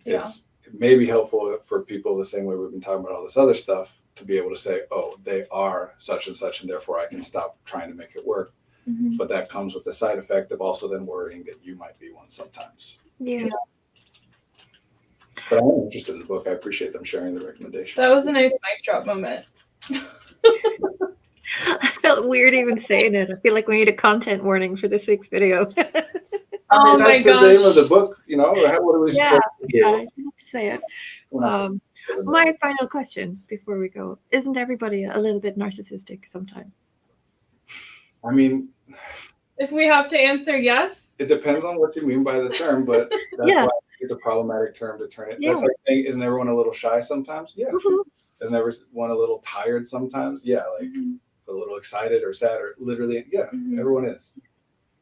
Speaker 2: It may be helpful for people the same way we've been talking about all this other stuff to be able to say, oh, they are such and such, and therefore I can stop trying to make it work.
Speaker 3: Mhm.
Speaker 2: But that comes with the side effect of also then worrying that you might be one sometimes.
Speaker 1: Yeah.
Speaker 2: But I'm interested in the book. I appreciate them sharing the recommendation.
Speaker 3: That was a nice mic drop moment.
Speaker 1: I felt weird even saying it. I feel like we need a content warning for this week's video.
Speaker 3: Oh my
Speaker 2: That's the name of the
Speaker 3: gosh.
Speaker 2: book. What are we supposed to do?
Speaker 1: I have to say it. My final question before we go: isn't everybody a little bit narcissistic sometimes?
Speaker 2: I mean,
Speaker 3: If we have to answer yes,
Speaker 2: it depends on what you mean by the term, but that's
Speaker 1: Yeah.
Speaker 2: why it's a problematic term to turn it.
Speaker 1: Yeah.
Speaker 2: That's like saying, isn't everyone a little shy sometimes? Yeah.
Speaker 1: Mhm.
Speaker 2: Isn't everyone a little tired sometimes? Yeah. Like a little excited or sad or literally, yeah,
Speaker 3: Mhm.
Speaker 2: everyone is.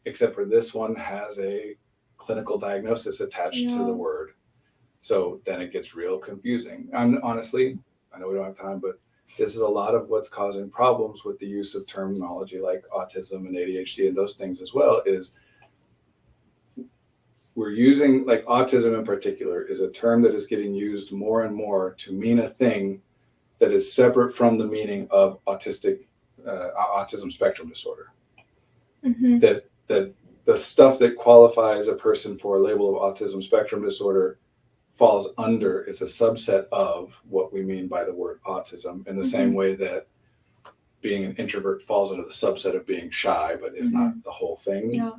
Speaker 2: Except for this one has a clinical diagnosis attached to
Speaker 3: Yeah.
Speaker 2: the word. So then it gets real confusing. And honestly, I know we don't have time, but this is a lot of what's causing problems with the use of terminology like autism and ADHD and those things as well, is we're using, like autism in particular, is a term that is getting used more and more to mean a thing that is separate from the meaning of autism spectrum disorder.
Speaker 3: Mhm.
Speaker 2: That the stuff that qualifies a person for a label of autism spectrum disorder falls under, it's a subset of what we mean by the word autism, in the same way that being an introvert falls into the subset of being shy, but is not the whole thing.
Speaker 3: Yeah.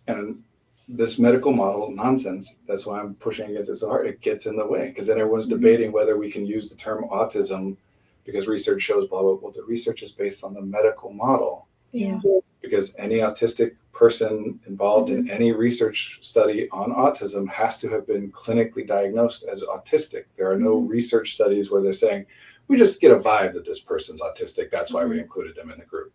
Speaker 2: And this medical model nonsense, that's why I'm pushing against it so hard, it gets in the way, because then everyone's debating whether we can use the term autism because research shows blah, blah, blah. Well, the research is based on the medical model.
Speaker 3: Yeah.
Speaker 2: Because any autistic person involved in any research study on autism has to have been clinically diagnosed as autistic. There are no research studies where they're saying, we just get a vibe that this person's autistic, that's why we included them in the group.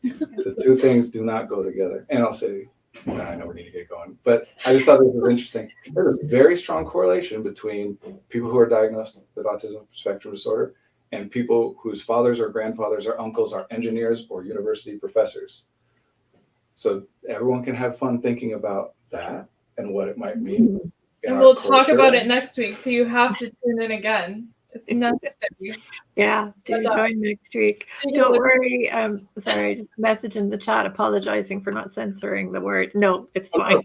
Speaker 2: The two things do not go together. And I'll say, I know we need to get going, but I just thought this was interesting. There's a very strong correlation between people who are diagnosed with autism spectrum disorder and people whose fathers or grandfathers or uncles are engineers or university professors. So everyone can have fun thinking about that and what it might mean. in
Speaker 3: And
Speaker 2: our
Speaker 3: we'll talk
Speaker 2: culture.
Speaker 3: about it next week, so you have to tune in again. It's necessary.
Speaker 1: Yeah, do join next week. Don't worry. Sorry, just a message in the chat apologizing for not censoring the word. No, it's fine.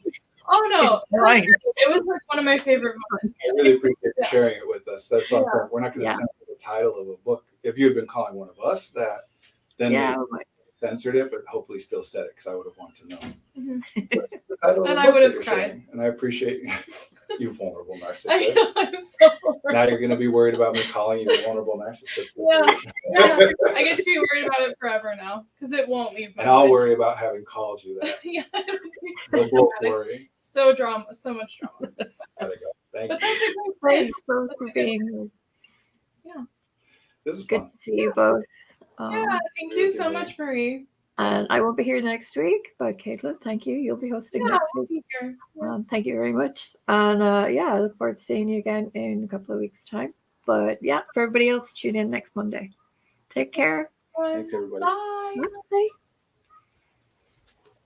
Speaker 3: Oh no,
Speaker 1: It's fine.
Speaker 3: it was like one of my favorite moments.
Speaker 2: I really appreciate you sharing it with us. That's what I'm saying. We're not going to
Speaker 1: Yeah.
Speaker 2: censor the title of a book. If you had been calling one of us that, then
Speaker 1: Yeah,
Speaker 2: we censored it, but hopefully still said it because I would have wanted to know.
Speaker 3: Mhm.
Speaker 2: The title of
Speaker 3: And
Speaker 2: the
Speaker 3: I
Speaker 2: book
Speaker 3: would
Speaker 2: that
Speaker 3: have
Speaker 2: you're
Speaker 3: cried.
Speaker 2: sharing. And I appreciate you vulnerable
Speaker 3: I
Speaker 2: narcissist.
Speaker 3: know, I'm so bored.
Speaker 2: Now you're going to be worried about me calling you a vulnerable narcissist.
Speaker 3: Yeah. I get to be worried about it forever now because it won't leave my
Speaker 2: And I'll
Speaker 3: mind.
Speaker 2: worry about having called you that.
Speaker 3: Yeah, it'll be
Speaker 2: We'll
Speaker 3: so
Speaker 2: both
Speaker 3: dramatic.
Speaker 2: worry.
Speaker 3: So drama, so much drama.
Speaker 2: Gotta go. Thank
Speaker 3: But
Speaker 2: you.
Speaker 3: that's a great place.
Speaker 1: thanks both for being here.
Speaker 2: This is
Speaker 1: Good
Speaker 2: fun.
Speaker 1: to see you both.
Speaker 3: Yeah, thank you so much, Marie.
Speaker 1: And I won't be here next week, but Caitlin, thank you. You'll be hosting
Speaker 3: Yeah,
Speaker 1: next
Speaker 3: we'll
Speaker 1: week.
Speaker 3: be here. Yeah.
Speaker 1: Thank you very much. And I look forward to seeing you again in a couple of weeks' time. But yeah, for everybody else, tune in next Monday. Take care.
Speaker 2: Thanks, everybody.
Speaker 3: Bye.
Speaker 1: Bye.